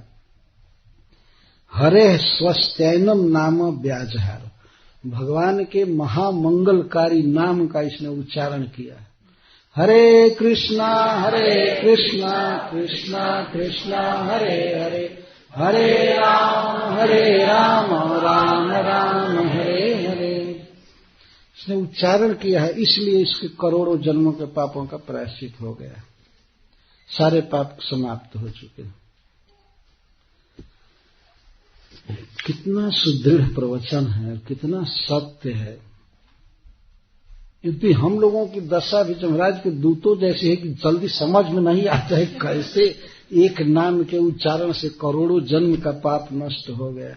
हरे स्वस्त्यैनम नाम व्याजहार, भगवान के महामंगलकारी नाम का इसने उच्चारण किया। हरे कृष्णा कृष्णा कृष्णा हरे हरे, हरे राम राम राम हरे हरे। इसने उच्चारण किया है, इसलिए इसके करोड़ों जन्मों के पापों का प्रायश्चित हो गया, सारे पाप समाप्त हो चुके हैं। कितना सुदृढ़ प्रवचन है, कितना सत्य है। यदि हम लोगों की दशा भी महाराज के दूतों जैसी है कि जल्दी समझ में नहीं आता है कैसे एक नाम के उच्चारण से करोड़ों जन्म का पाप नष्ट हो गया।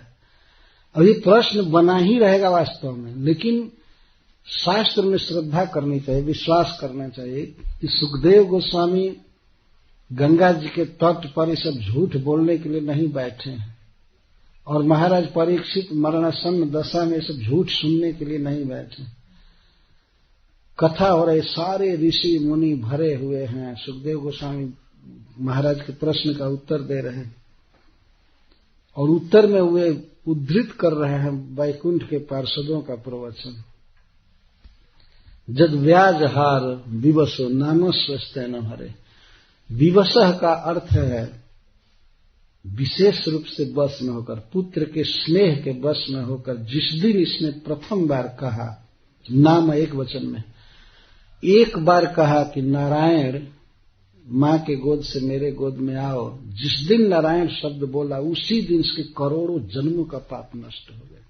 अब ये प्रश्न बना ही रहेगा वास्तव में, लेकिन शास्त्र में श्रद्धा करनी चाहिए, विश्वास करना चाहिए कि सुखदेव गोस्वामी गंगा जी के तट पर ये सब झूठ बोलने के लिए नहीं बैठे हैं, और महाराज परीक्षित मरणासन्न दशा में सब झूठ सुनने के लिए नहीं बैठे। कथा हो रही, सारे ऋषि मुनि भरे हुए हैं, सुखदेव गोस्वामी महाराज के प्रश्न का उत्तर दे रहे हैं, और उत्तर में वे उद्धृत कर रहे हैं वैकुंठ के पार्षदों का प्रवचन। जद व्याजहार विवशो नामस्वस्त्यैनम हरे। विवशः का अर्थ है विशेष रूप से वश में होकर, पुत्र के स्नेह के वश में होकर। जिस दिन इसने प्रथम बार कहा, नाम एक वचन में एक बार कहा कि नारायण मां के गोद से मेरे गोद में आओ, जिस दिन नारायण शब्द बोला उसी दिन इसके करोड़ों जन्मों का पाप नष्ट हो गया।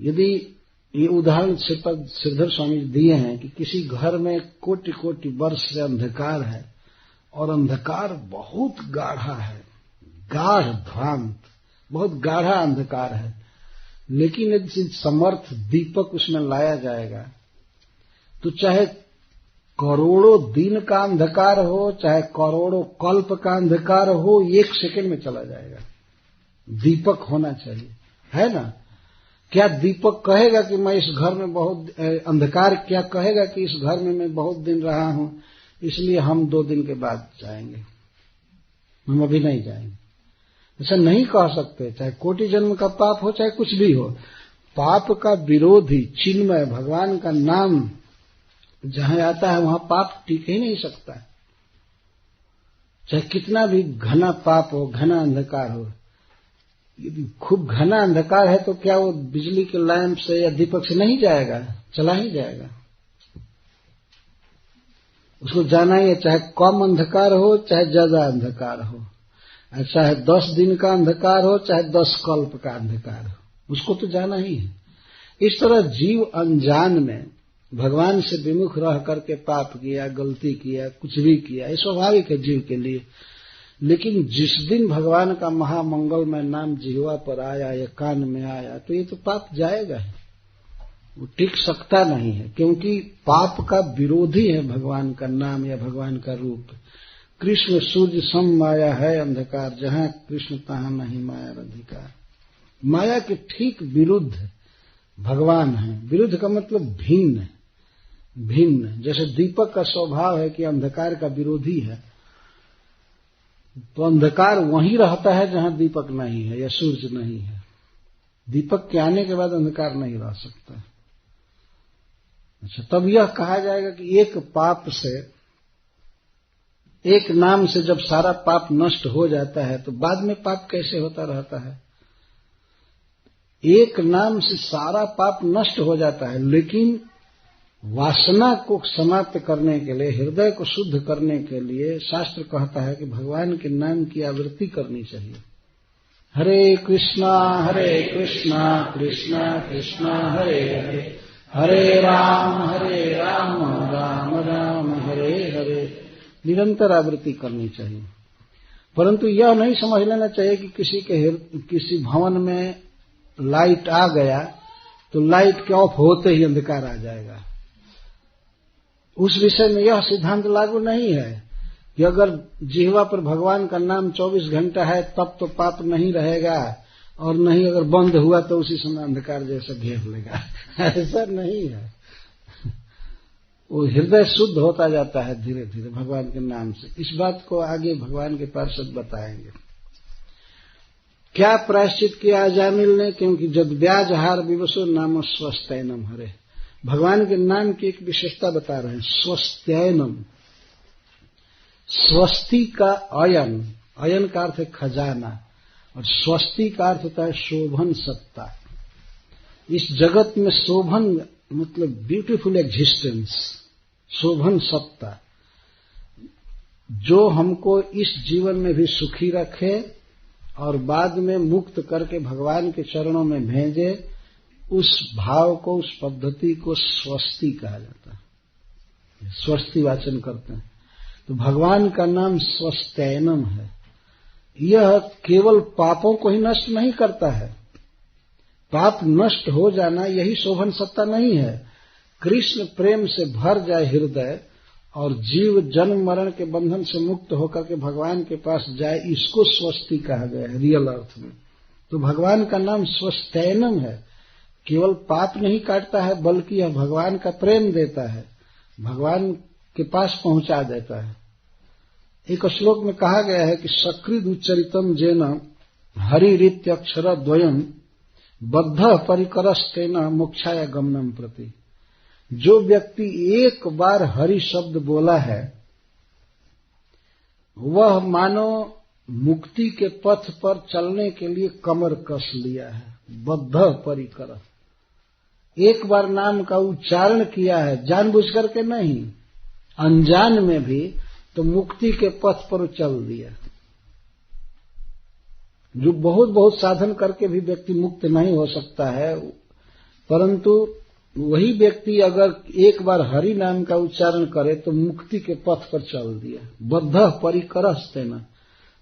यदि ये उदाहरण श्रीधर स्वामी दिए हैं कि किसी घर में कोटि कोटि वर्ष से अंधकार है, और अंधकार बहुत गाढ़ा है, गाढ़ भ्रांत, बहुत गाढ़ा अंधकार है, लेकिन यदि समर्थ दीपक उसमें लाया जाएगा तो चाहे करोड़ों दिन का अंधकार हो, चाहे करोड़ों कल्प का अंधकार हो, एक सेकंड में चला जाएगा। दीपक होना चाहिए, है ना। क्या दीपक कहेगा कि मैं इस घर में बहुत, अंधकार क्या कहेगा कि इस घर में मैं बहुत दिन रहा हूं, इसलिए हम 2 दिन के बाद जाएंगे, हम अभी नहीं जाएंगे। ऐसा नहीं कह सकते, चाहे कोटि जन्म का पाप हो, चाहे कुछ भी हो। पाप का विरोधी चिन्मय भगवान का नाम जहां आता है वहां पाप टिक ही नहीं सकता, चाहे कितना भी घना पाप हो, घना अंधकार हो। यदि खूब घना अंधकार है तो क्या वो बिजली के लैंप से या दीपक से नहीं जाएगा, चला ही जाएगा, उसको जाना ही है। चाहे कम अंधकार हो, चाहे ज्यादा अंधकार हो, चाहे 10 दिन का अंधकार हो, चाहे 10 कल्प का अंधकार हो, उसको तो जाना ही है। इस तरह जीव अनजान में भगवान से विमुख रह करके पाप किया, गलती किया, कुछ भी किया, ये स्वाभाविक है जीव के लिए। लेकिन जिस दिन भगवान का महामंगलमय नाम जिह्वा पर आया या कान में आया, तो ये तो पाप जाएगा ही, वो टिक सकता नहीं है, क्योंकि पाप का विरोधी है भगवान का नाम या भगवान का रूप। कृष्ण सूर्य सम माया है अंधकार, जहां कृष्ण तहां नहीं माया अधिकार। माया के ठीक विरुद्ध भगवान है। विरुद्ध का मतलब भिन्न, भिन्न। जैसे दीपक का स्वभाव है कि अंधकार का विरोधी है, तो अंधकार वहीं रहता है जहां दीपक नहीं है या सूर्य नहीं है। दीपक के आने के बाद अंधकार नहीं रह सकता। अच्छा, तब यह कहा जाएगा कि एक पाप से, एक नाम से जब सारा पाप नष्ट हो जाता है तो बाद में पाप कैसे होता रहता है। एक नाम से सारा पाप नष्ट हो जाता है, लेकिन वासना को समाप्त करने के लिए, हृदय को शुद्ध करने के लिए शास्त्र कहता है कि भगवान के नाम की आवृत्ति करनी चाहिए। हरे कृष्णा कृष्णा कृष्णा हरे हरे, हरे राम राम राम हरे हरे, निरंतर आवृत्ति करनी चाहिए। परंतु यह नहीं समझ लेना चाहिए कि किसी भवन में लाइट आ गया तो लाइट के ऑफ होते ही अंधकार आ जाएगा। उस विषय में यह सिद्धांत लागू नहीं है कि अगर जिह्वा पर भगवान का नाम 24 घंटा है तब तो पाप नहीं रहेगा, और नहीं अगर बंद हुआ तो उसी समय अंधकार जैसा घेर लेगा। ऐसा नहीं है। वो हृदय शुद्ध होता जाता है धीरे धीरे भगवान के नाम से। इस बात को आगे भगवान के पार्षद बताएंगे। क्या प्रायश्चित किया अजामिल ने, क्योंकि जब ब्याजहार विवशो नाम स्वस्त्यैनम हरे। भगवान के नाम की एक विशेषता बता रहे हैं, स्वस्त्यैनम। स्वस्ति का अयन, अयन का अर्थ है खजाना, और स्वस्ति का अर्थ होता है शोभन सत्ता। इस जगत में शोभन मतलब ब्यूटीफुल एग्जिस्टेंस, शोभन सत्ता, जो हमको इस जीवन में भी सुखी रखे और बाद में मुक्त करके भगवान के चरणों में भेजे, उस भाव को, उस पद्धति को स्वस्ति कहा जाता है। स्वस्ति वाचन करते हैं। तो भगवान का नाम स्वस्त्यैनम है। यह केवल पापों को ही नष्ट नहीं करता है। पाप नष्ट हो जाना यही शोभन सत्ता नहीं है। कृष्ण प्रेम से भर जाए हृदय और जीव जन्म मरण के बंधन से मुक्त होकर के भगवान के पास जाए, इसको स्वस्ति कहा गया है रियल अर्थ में। तो भगवान का नाम स्वस्त्यैनम है। केवल पाप नहीं काटता है, बल्कि यह भगवान का प्रेम देता है, भगवान के पास पहुंचा देता है। एक श्लोक में कहा गया है कि सकृद उच्चरितम जेन हरिरित्यक्षर द्वयम बद्ध परिकरस्तेन मोक्षाय गमनम प्रति। जो व्यक्ति एक बार हरि शब्द बोला है वह मानो मुक्ति के पथ पर चलने के लिए कमर कस लिया है। बद्ध परिकर, एक बार नाम का उच्चारण किया है, जानबूझ करके नहीं, अनजान में भी, तो मुक्ति के पथ पर चल दिया। जो बहुत बहुत साधन करके भी व्यक्ति मुक्त नहीं हो सकता है, परंतु वही व्यक्ति अगर एक बार हरि नाम का उच्चारण करे तो मुक्ति के पथ पर चल दिया। बद्ध परिकरस्तेन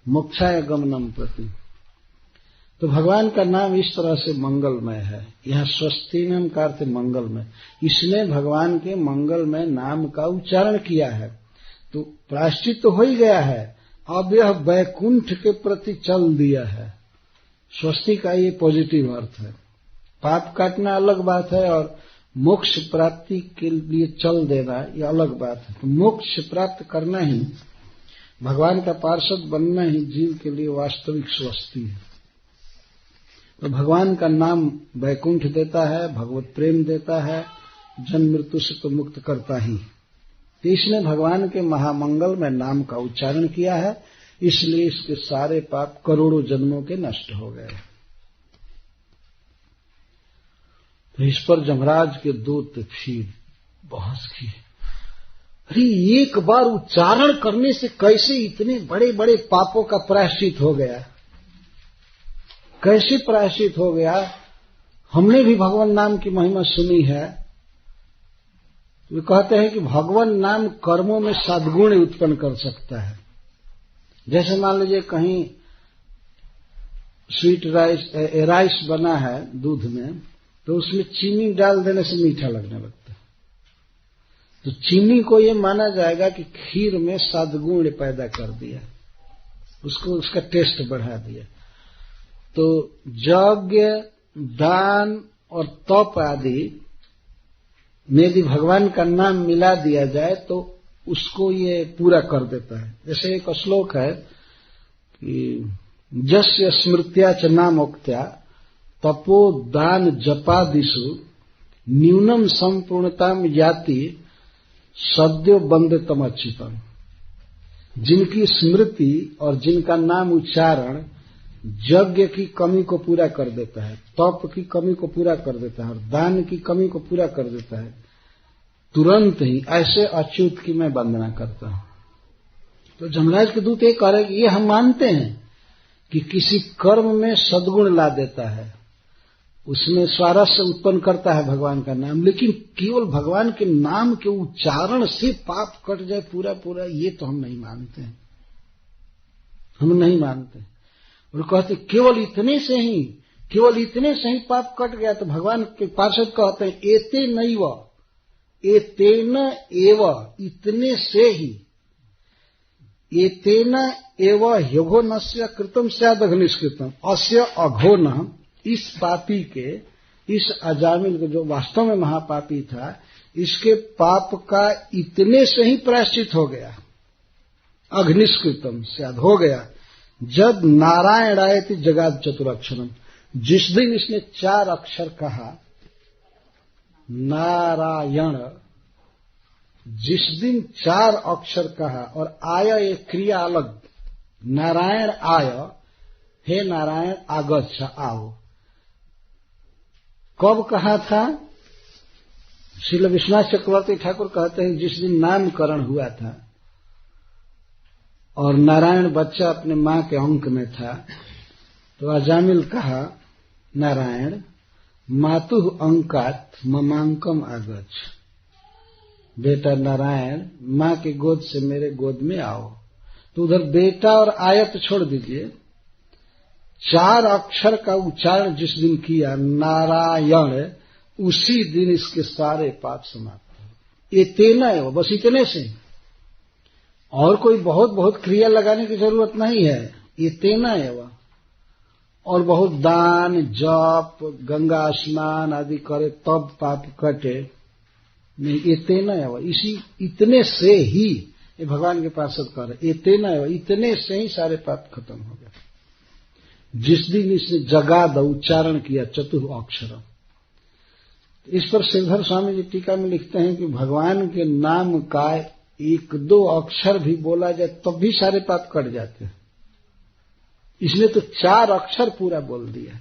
मोक्षाय गमनम प्रति। तो भगवान का नाम इस तरह से मंगलमय है। यह स्वस्तिनम का अर्थ मंगलमय, इसने भगवान के मंगलमय नाम का उच्चारण किया है। तो प्रायश्चित तो हो ही गया है, अब यह वैकुंठ के प्रति चल दिया है। स्वस्ति का ये पॉजिटिव अर्थ है। पाप काटना अलग बात है और मोक्ष प्राप्ति के लिए चल देना यह अलग बात है। तो मोक्ष प्राप्त करना ही, भगवान का पार्षद बनना ही जीव के लिए वास्तविक स्वस्ति है। तो भगवान का नाम वैकुंठ देता है, भगवत प्रेम देता है, जन्म मृत्यु से तो मुक्त करता ही। तो इसने भगवान के महामंगल में नाम का उच्चारण किया है, इसलिए इसके सारे पाप करोड़ों जन्मों के नष्ट हो गए। तो इस पर जमराज के दूत फिर बहस की, अरे एक बार उच्चारण करने से कैसे इतने बड़े बड़े पापों का प्रायश्चित हो गया, कैसे प्रायश्चित हो गया? हमने भी भगवान नाम की महिमा सुनी है। वे कहते हैं कि भगवान नाम कर्मों में सद्गुण उत्पन्न कर सकता है। जैसे मान लीजिए कहीं स्वीट राइस बना है दूध में, तो उसमें चीनी डाल देने से मीठा लगने लगता है। तो चीनी को ये माना जाएगा कि खीर में सद्गुण पैदा कर दिया, उसको उसका टेस्ट बढ़ा दिया। तो यज्ञ, दान और तप आदि में यदि भगवान का नाम मिला दिया जाए तो उसको ये पूरा कर देता है। जैसे एक श्लोक है कि यस्य स्मृत्या च नामोक्त्या तपो दान जपादिषु न्यूनम संपूर्णताम याति सद्यो बंदितम अच्युतम। जिनकी स्मृति और जिनका नाम उच्चारण यज्ञ की कमी को पूरा कर देता है, तप की कमी को पूरा कर देता है और दान की कमी को पूरा कर देता है, तुरंत ही ऐसे अच्युत की मैं वंदना करता हूं। तो जमराज के दूत ये कह रहे कि ये हम मानते हैं कि किसी कर्म में सद्गुण ला देता है, उसमें स्वारस्य उत्पन्न करता है भगवान का नाम, लेकिन केवल भगवान के नाम के उच्चारण से पाप कट जाए पूरा पूरा, ये तो हम नहीं मानते हैं, हम नहीं मानते। और कहते केवल इतने से ही केवल इतने से ही पाप कट गया। तो भगवान के पार्षद कहते हैं एते नैव एतेन एव, इतने से ही, एतेन एव ह्यघोनस्य कृतम स्याद अघनिष्कृतम, अस्य अघोन, इस पापी के, इस अजामिल के जो वास्तव में महापापी था, इसके पाप का इतने से ही प्रायश्चित हो गया, अघनिष्कृतम स्याद हो गया, जब नारायणायति जगाद चतुरक्षरम, जिस दिन इसने 4 अक्षर कहा नारायण, जिस दिन 4 अक्षर कहा, और आय एक क्रिया अलग, नारायण आय, हे नारायण आगच्छ, आओ, कब कहा था? श्रील विश्वनाथ चक्रवर्ती ठाकुर कहते हैं जिस दिन नामकरण हुआ था और नारायण बच्चा अपने मां के अंक में था, तो अजामिल कहा नारायण मातुः अंकात ममांकम आगच्छ, बेटा नारायण मां की गोद से मेरे गोद में आओ। तो उधर बेटा और आयत छोड़ दीजिए, 4 अक्षर का उच्चारण जिस दिन किया नारायण, उसी दिन इसके सारे पाप समाप्त हो। ये तेना है, वो बस इतने से, और कोई बहुत बहुत क्रिया लगाने की जरूरत नहीं है, ये तेना है वह। और बहुत दान जप गंगा स्नान आदि करे तब पाप कटे नहीं, ये तेना है वह, इसी इतने से ही, ये भगवान के पार्षद कह रहे, ये तेना है वह, इतने से ही सारे पाप खत्म हो गए जिस दिन इसने जगाद उच्चारण किया चतुर अक्षर। इस पर श्रीधर स्वामी जी टीका में लिखते हैं कि भगवान के नाम का 1-2 अक्षर भी बोला जाए तब भी सारे पाप कट जाते हैं। इसने तो 4 अक्षर पूरा बोल दिया,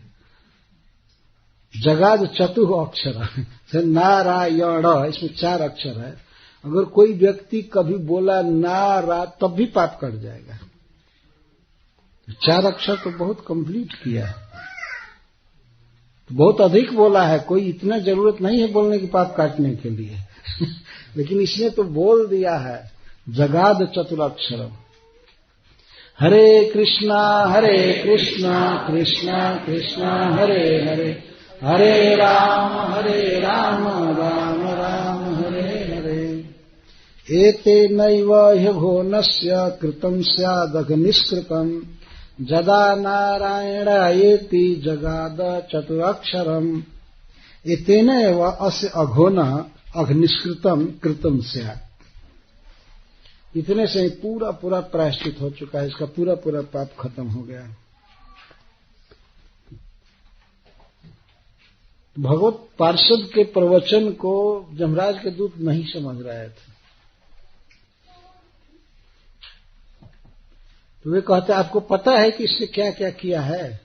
जगाद चतुर अक्षर, नारायण, इसमें 4 अक्षर है। अगर कोई व्यक्ति कभी बोला नारा तब भी पाप कट जाएगा। 4 अक्षर तो बहुत कंप्लीट किया है, तो बहुत अधिक बोला है, कोई इतना जरूरत नहीं है बोलने की पाप काटने के लिए लेकिन इसने तो बोल दिया है जगाद चतुराक्षरम। हरे कृष्णा कृष्णा कृष्णा हरे हरे, हरे राम राम राम हरे हरे। एते नैव ह्यघोनस्य कृतं स्यादघनिष्कृतं, जदा नारायणायेति जगाद चतुराक्षरम्, एतेन एव अस्य अघोन अघनिष्कृतं कृतं स्यात्। इतने से ही पूरा पूरा प्रायश्चित हो चुका है, इसका पूरा पूरा पाप खत्म हो गया। भगवत पार्षद के प्रवचन को जमराज के दूत नहीं समझ रहे थे, तो वे कहते आपको पता है कि इसने क्या क्या किया है,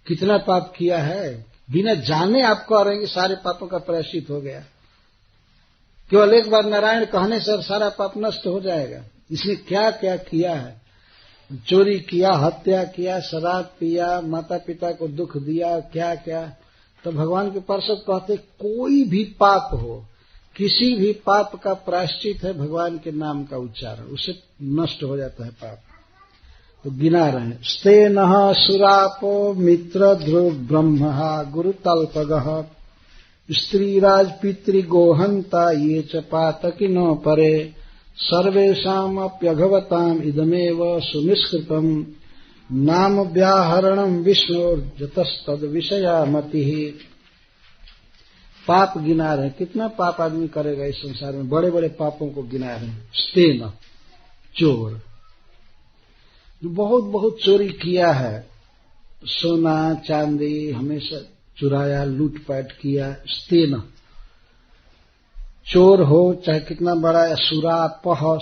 कितना पाप किया है, बिना जाने आप कह रहे हैं कि सारे पापों का प्रायश्चित हो गया। केवल एक बार नारायण कहने से सारा पाप नष्ट हो जाएगा। इसने क्या क्या किया है, चोरी किया, हत्या किया, शराब पिया, माता पिता को दुख दिया, क्या क्या। तो भगवान के पार्षद कहते कोई भी पाप हो, किसी भी पाप का प्रायश्चित है भगवान के नाम का उच्चारण, उससे नष्ट हो जाता है पाप। तो गिना रहे हैं, स्तेनः सुरापो मित्र ध्रुव ब्रह्महा गुरुतल्पगः, स्त्रीराज पितृगोहंता ये च पातकिनो परे, सर्वेषामप्यघवताम् इदमेव सुनिष्कृतम्, नाम व्याहरणम् विष्णोर्जतस्तद विषया मतिः। पाप गिना रहे, कितना पाप आदमी करेगा इस संसार में, बड़े बड़े पापों को गिना रहे। स्तेन चोर, बहुत बहुत चोरी किया है, सोना चांदी हमेशा चुराया, लूटपाट किया। स्तेन चोर हो चाहे कितना बड़ा, या सुरापह,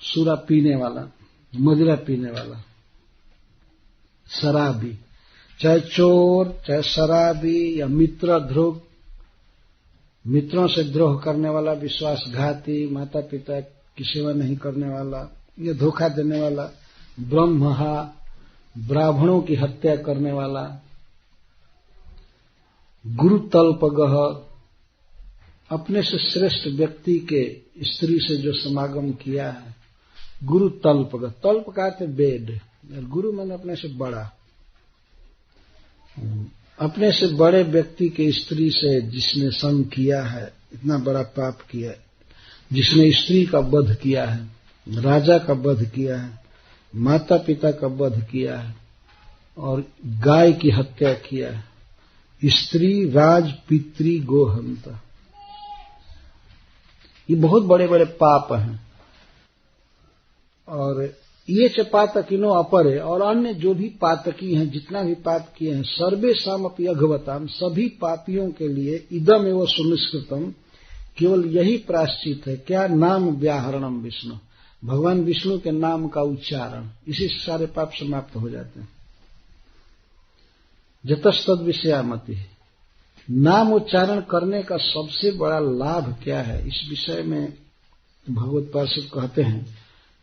सुरा पीने वाला, मदिरा पीने वाला, शराबी, चाहे चोर चाहे शराबी, या मित्र ध्रुव, मित्रों से द्रोह करने वाला, विश्वासघाती, माता पिता की सेवा नहीं करने वाला, या धोखा देने वाला, ब्रह्महा, ब्राह्मणों की हत्या करने वाला, गुरुतल्पगः, अपने से श्रेष्ठ व्यक्ति के स्त्री से जो समागम किया है। गुरु तल्प का अर्थ बेड, और गुरु मैंने अपने से बड़ा। अपने से बड़े व्यक्ति के स्त्री से जिसने संग किया है, इतना बड़ा पाप किया है, जिसने स्त्री का वध किया है, राजा का वध किया है, माता पिता का वध किया है और गाय की हत्या किया है, स्त्री राज पितृ गोहंता, ये बहुत बड़े बड़े पाप हैं। और ये च पातकिनो अपरे, और अन्य जो भी पातकी हैं, जितना भी पाप किए हैं, सर्वेषाम अपि अघवताम, सभी पापियों के लिए इदम एवं सुनिष्कृतम, केवल यही प्रायश्चित है। क्या? नाम व्याहरणम विष्णु, भगवान विष्णु के नाम का उच्चारण, इसी से सारे पाप समाप्त हो जाते हैं। जतस्तद विषयामति, नाम उच्चारण करने का सबसे बड़ा लाभ क्या है, इस विषय में भगवत पार्षद कहते हैं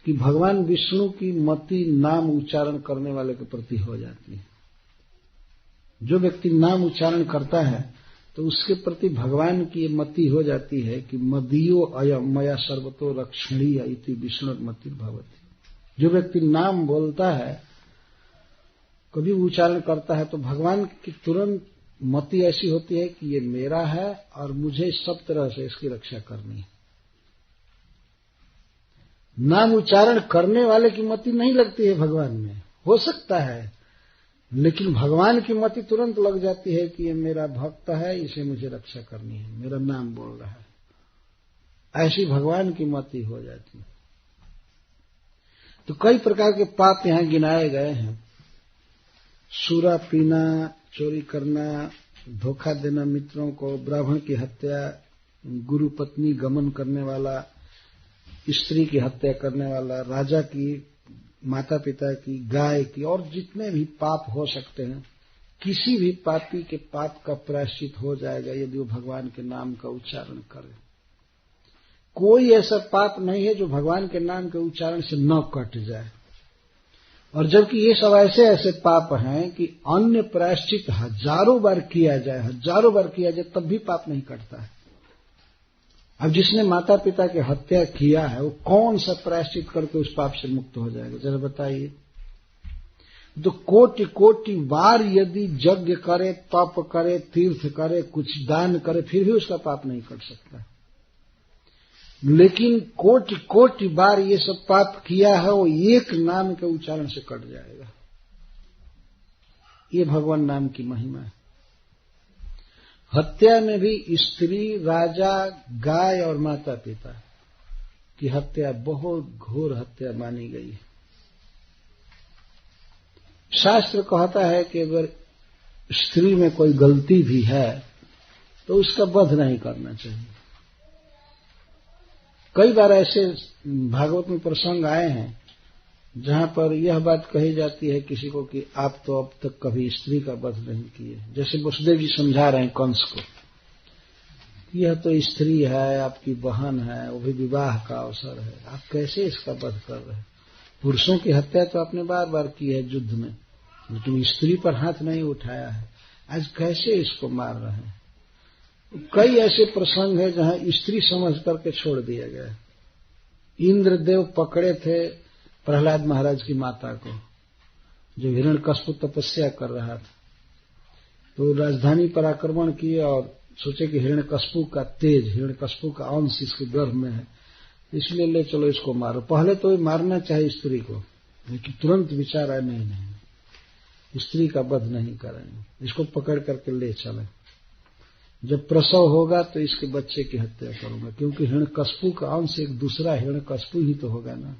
कि भगवान विष्णु की मति नाम उच्चारण करने वाले के प्रति हो जाती है। जो व्यक्ति नाम उच्चारण करता है तो उसके प्रति भगवान की मति हो जाती है कि मदीयो अयम मया सर्वतो रक्षणीय इति विष्णुर्मति भवति। जो व्यक्ति नाम बोलता है, कभी उच्चारण करता है, तो भगवान की तुरंत मति ऐसी होती है कि ये मेरा है और मुझे सब तरह से इसकी रक्षा करनी है। नाम उच्चारण करने वाले की मति नहीं लगती है भगवान में, हो सकता है, लेकिन भगवान की मति तुरंत लग जाती है कि ये मेरा भक्त है, इसे मुझे रक्षा करनी है, मेरा नाम बोल रहा है, ऐसी भगवान की मति हो जाती है। तो कई प्रकार के पाप यहां गिनाए गए हैं। सूरा पीना, चोरी करना, धोखा देना मित्रों को, ब्राह्मण की हत्या, गुरु पत्नी गमन करने वाला, स्त्री की हत्या करने वाला, राजा की, माता पिता की, गाय की, और जितने भी पाप हो सकते हैं, किसी भी पापी के पाप का प्रायश्चित हो जाएगा यदि वो भगवान के नाम का उच्चारण करे। कोई ऐसा पाप नहीं है जो भगवान के नाम के उच्चारण से न कट जाए। और जबकि ये सब ऐसे ऐसे पाप हैं कि अन्य प्रायश्चित हजारों बार किया जाए, तब भी पाप नहीं कटता है। अब जिसने माता पिता की हत्या किया है, वो कौन सा प्रायश्चित करके उस पाप से मुक्त हो जाएगा, जरा बताइए। तो कोटि कोटि बार यदि यज्ञ करे, तप करे, तीर्थ करे, कुछ दान करे, फिर भी उसका पाप नहीं कट सकता। लेकिन कोटि कोटि बार ये सब पाप किया है, वो एक नाम के उच्चारण से कट जाएगा। ये भगवान नाम की महिमा है। हत्या में भी स्त्री, राजा, गाय और माता पिता की हत्या बहुत घोर हत्या मानी गई है। शास्त्र कहता है कि अगर स्त्री में कोई गलती भी है तो उसका वध नहीं करना चाहिए। कई बार ऐसे भागवत में प्रसंग आए हैं जहां पर यह बात कही जाती है किसी को कि आप तो अब तक कभी स्त्री का वध नहीं किए। जैसे वसुदेव जी समझा रहे हैं कंस को, यह तो स्त्री है, आपकी बहन है, वो भी विवाह का अवसर है, आप कैसे इसका वध कर रहे हैं? पुरुषों की हत्या तो आपने बार बार की है युद्ध में, लेकिन स्त्री पर हाथ नहीं उठाया है, आज कैसे इसको मार रहे हैं? कई ऐसे प्रसंग है जहां स्त्री समझ करके छोड़ दिया गया। इंद्रदेव पकड़े थे प्रहलाद महाराज की माता को, जो हिरण्यकश्यप तपस्या कर रहा था, तो राजधानी पर आक्रमण किए और सोचे कि हिरण्यकश्यप का तेज, हिरण्यकश्यप का अंश इसके गर्भ में है, इसलिए ले चलो इसको मारो। पहले तो मारना चाहिए स्त्री को, लेकिन तुरंत विचार आया नहीं, स्त्री का वध नहीं करेंगे, इसको पकड़ करके ले चले। जब प्रसव होगा तो इसके बच्चे की हत्या करूंगा, क्योंकि हिरण्यकश्यप का अंश एक दूसरा हिरण्यकश्यप ही तो होगा ना।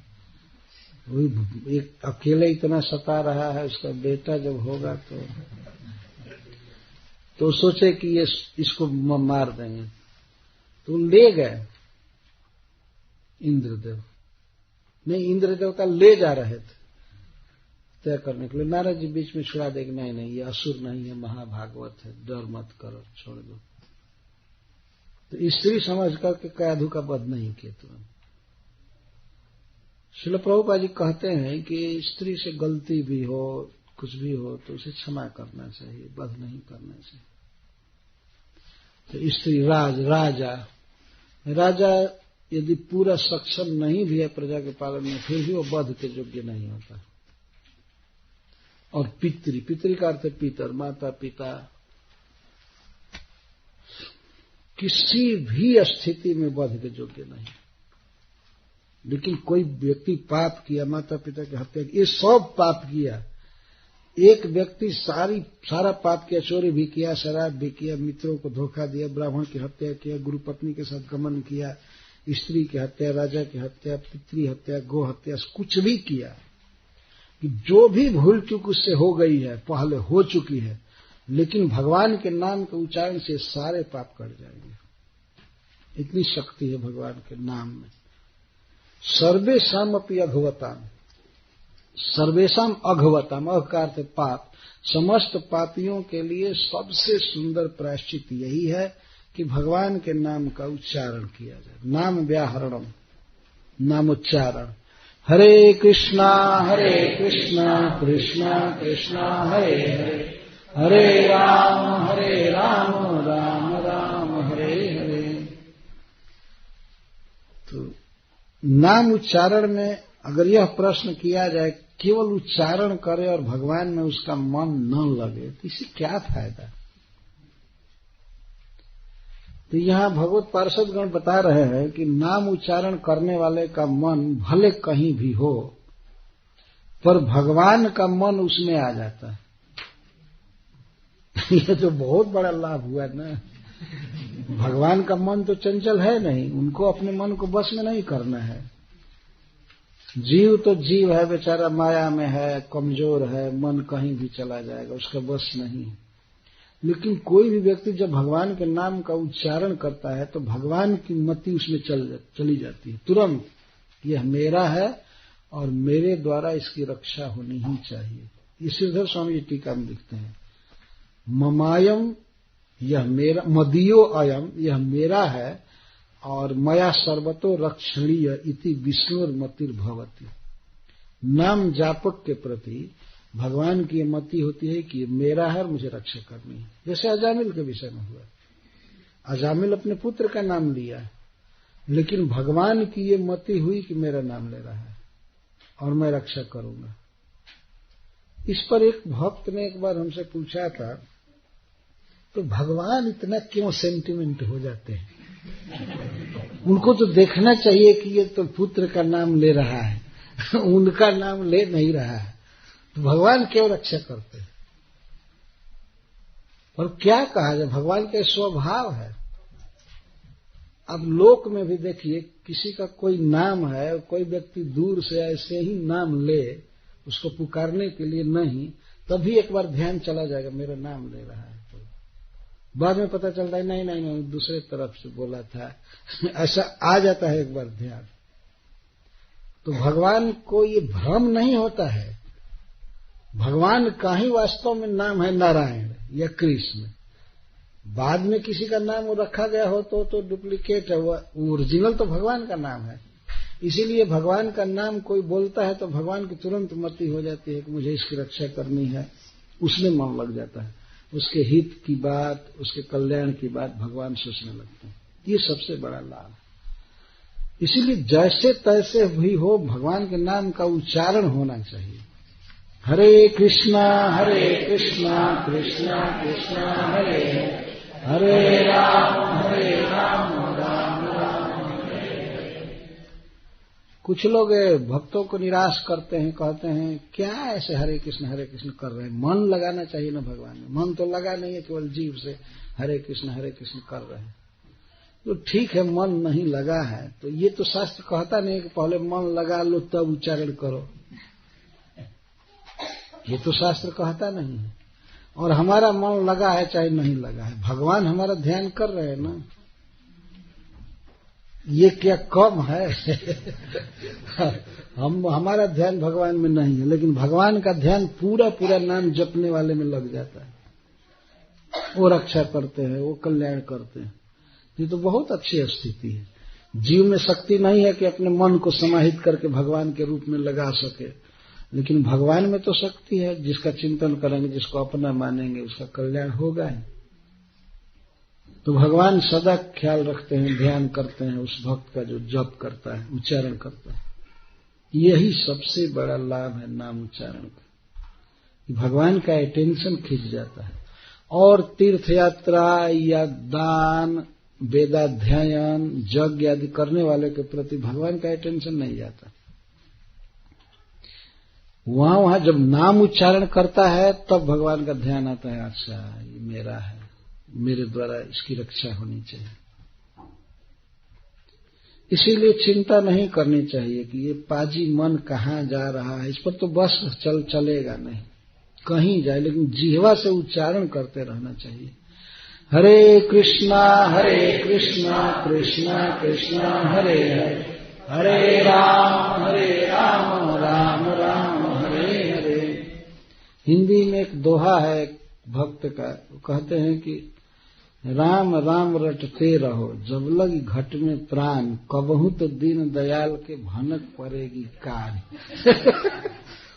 वही एक अकेले इतना सता रहा है, उसका बेटा जब होगा तो सोचे कि ये इसको मार देंगे, तो ले गए इंद्रदेव। नहीं, इंद्रदेव का ले जा रहे थे तय करने के लिए। नारद जी बीच में छुड़ा दे कि नहीं, ये असुर नहीं है, महाभागवत है, डर मत करो, छोड़ दो। तो स्त्री समझ करके कयाधु का वध नहीं किया तुरंत। श्रील प्रभुपाद जी कहते हैं कि स्त्री से गलती भी हो, कुछ भी हो, तो उसे क्षमा करना चाहिए, वध नहीं करना चाहिए। तो स्त्री, राजा यदि पूरा सक्षम नहीं भी है प्रजा के पालन में, फिर भी वो वध के योग्य नहीं होता। और पितृ, पितृ का अर्थ है पितर, माता पिता। किसी भी स्थिति में वध के योग्य नहीं। लेकिन कोई व्यक्ति पाप किया, माता पिता की हत्या की, ये सब पाप किया। एक व्यक्ति सारा पाप किया, चोरी भी किया, शराब भी किया, मित्रों को धोखा दिया, ब्राह्मण की हत्या किया, गुरु पत्नी के साथ गमन किया, स्त्री की हत्या, राजा की हत्या, पितृ हत्या, गो हत्या, कुछ भी किया कि जो भी भूल चूक उससे हो गई है, पहले हो चुकी है, लेकिन भगवान के नाम के उच्चारण से सारे पाप कट जाएंगे। इतनी शक्ति है भगवान के नाम में। सर्वेषाम अपि अघवताम, सर्वेषाम अघवताम, अघ का अर्थ पाप, समस्त पापियों के लिए सबसे सुंदर प्रायश्चित यही है कि भगवान के नाम का उच्चारण किया जाए। नाम व्याहरणम, नामोच्चारण। हरे कृष्णा कृष्णा कृष्णा हरे हरे, हरे राम राम राम हरे हरे। तो नाम उच्चारण में अगर यह प्रश्न किया जाए केवल उच्चारण करे और भगवान में उसका मन न लगे तो इससे क्या फायदा। तो यहां भगवत पार्षदगण बता रहे हैं कि नाम उच्चारण करने वाले का मन भले कहीं भी हो पर भगवान का मन उसमें आ जाता है। यह तो बहुत बड़ा लाभ हुआ ना। भगवान का मन तो चंचल है नहीं, उनको अपने मन को बस में नहीं करना है। जीव तो जीव है, बेचारा माया में है, कमजोर है, मन कहीं भी चला जाएगा, उसका बस नहीं। लेकिन कोई भी व्यक्ति जब भगवान के नाम का उच्चारण करता है तो भगवान की मति उसमें चली जाती है तुरंत। यह मेरा है और मेरे द्वारा इसकी रक्षा होनी ही चाहिए। ये श्रीधर स्वामी जी टीका में लिखते हैं, ममायम, यह मेरा, मदीयो अयम, यह मेरा है, और मया सर्वतो रक्षणीय इति विष्णुर्मतिर भवति। नाम जापक के प्रति भगवान की मति होती है कि मेरा है और मुझे रक्षा करनी है। जैसे अजामिल के विषय में हुआ, अजामिल अपने पुत्र का नाम लिया लेकिन भगवान की ये मति हुई कि मेरा नाम ले रहा है और मैं रक्षा करूंगा। इस पर एक भक्त ने एक बार हमसे पूछा था, तो भगवान इतना क्यों सेंटिमेंट हो जाते हैं? उनको तो देखना चाहिए कि ये तो पुत्र का नाम ले रहा है उनका नाम ले नहीं रहा है, तो भगवान क्यों रक्षा करते हैं? और क्या कहा जाए, भगवान का स्वभाव है। अब लोक में भी देखिए, किसी का कोई नाम है, कोई व्यक्ति दूर से ऐसे ही नाम ले, उसको पुकारने के लिए नहीं, तभी एक बार ध्यान चला जाएगा मेरा नाम ले रहा है। बाद में पता चलता है नहीं दूसरे तरफ से बोला था ऐसा आ जाता है एक बार ध्यान। तो भगवान को ये भ्रम नहीं होता है, भगवान का ही वास्तव में नाम है नारायण या कृष्ण। बाद में किसी का नाम रखा गया हो तो डुप्लीकेट है, वो ओरिजिनल तो भगवान का नाम है। इसीलिए भगवान का नाम कोई बोलता है तो भगवान की तुरंत मति हो जाती है कि मुझे इसकी रक्षा करनी है, उसमें मन लग जाता है। उसके हित की बात, उसके कल्याण की बात भगवान सोचने लगते हैं। ये सबसे बड़ा लाभ है। इसीलिए जैसे तैसे भी हो भगवान के नाम का उच्चारण होना चाहिए। हरे कृष्णा कृष्णा कृष्णा हरे हरे राम राम राम हरे हरे। कुछ लोग भक्तों को निराश करते हैं, कहते हैं क्या ऐसे हरे कृष्ण कर रहे हैं, मन लगाना चाहिए ना भगवान में। मन तो लगा नहीं है, केवल जीव से हरे कृष्ण कर रहे हैं। तो ठीक है, मन नहीं लगा है तो ये तो शास्त्र कहता नहीं है कि पहले मन लगा लो तब उच्चारण करो, ये तो शास्त्र कहता नहीं है। और हमारा मन लगा है चाहे नहीं लगा है, भगवान हमारा ध्यान कर रहे हैं ना, ये क्या कम है हमारा ध्यान भगवान में नहीं है, लेकिन भगवान का ध्यान पूरा नाम जपने वाले में लग जाता है। वो रक्षा करते हैं, वो कल्याण करते हैं। ये तो बहुत अच्छी स्थिति है। जीव में शक्ति नहीं है कि अपने मन को समाहित करके भगवान के रूप में लगा सके, लेकिन भगवान में तो शक्ति है। जिसका चिंतन करेंगे, जिसको अपना मानेंगे, उसका कल्याण होगा ही। तो भगवान सदा ख्याल रखते हैं, ध्यान करते हैं उस भक्त का जो जप करता है, उच्चारण करता है। यही सबसे बड़ा लाभ है नाम उच्चारण का। भगवान का अटेंशन खींच जाता है। और तीर्थ यात्रा या दान, वेदाध्ययन, यज्ञ आदि करने वाले के प्रति भगवान का अटेंशन नहीं जाता। वहां जब नाम उच्चारण करता है तब भगवान का ध्यान आता है, अच्छा ये मेरा है, मेरे द्वारा इसकी रक्षा होनी चाहिए। इसीलिए चिंता नहीं करनी चाहिए कि ये पाजी मन कहाँ जा रहा है, इस पर तो बस चलेगा नहीं, कहीं जाए, लेकिन जिह्वा से उच्चारण करते रहना चाहिए। हरे कृष्णा कृष्णा कृष्णा हरे हरे, हरे राम राम राम हरे हरे। हिंदी में एक दोहा है भक्त का, वो कहते हैं कि राम राम रटते रहो जब लगी घट में प्राण, कबहू तो दीन दयाल के भनक पड़ेगी कान।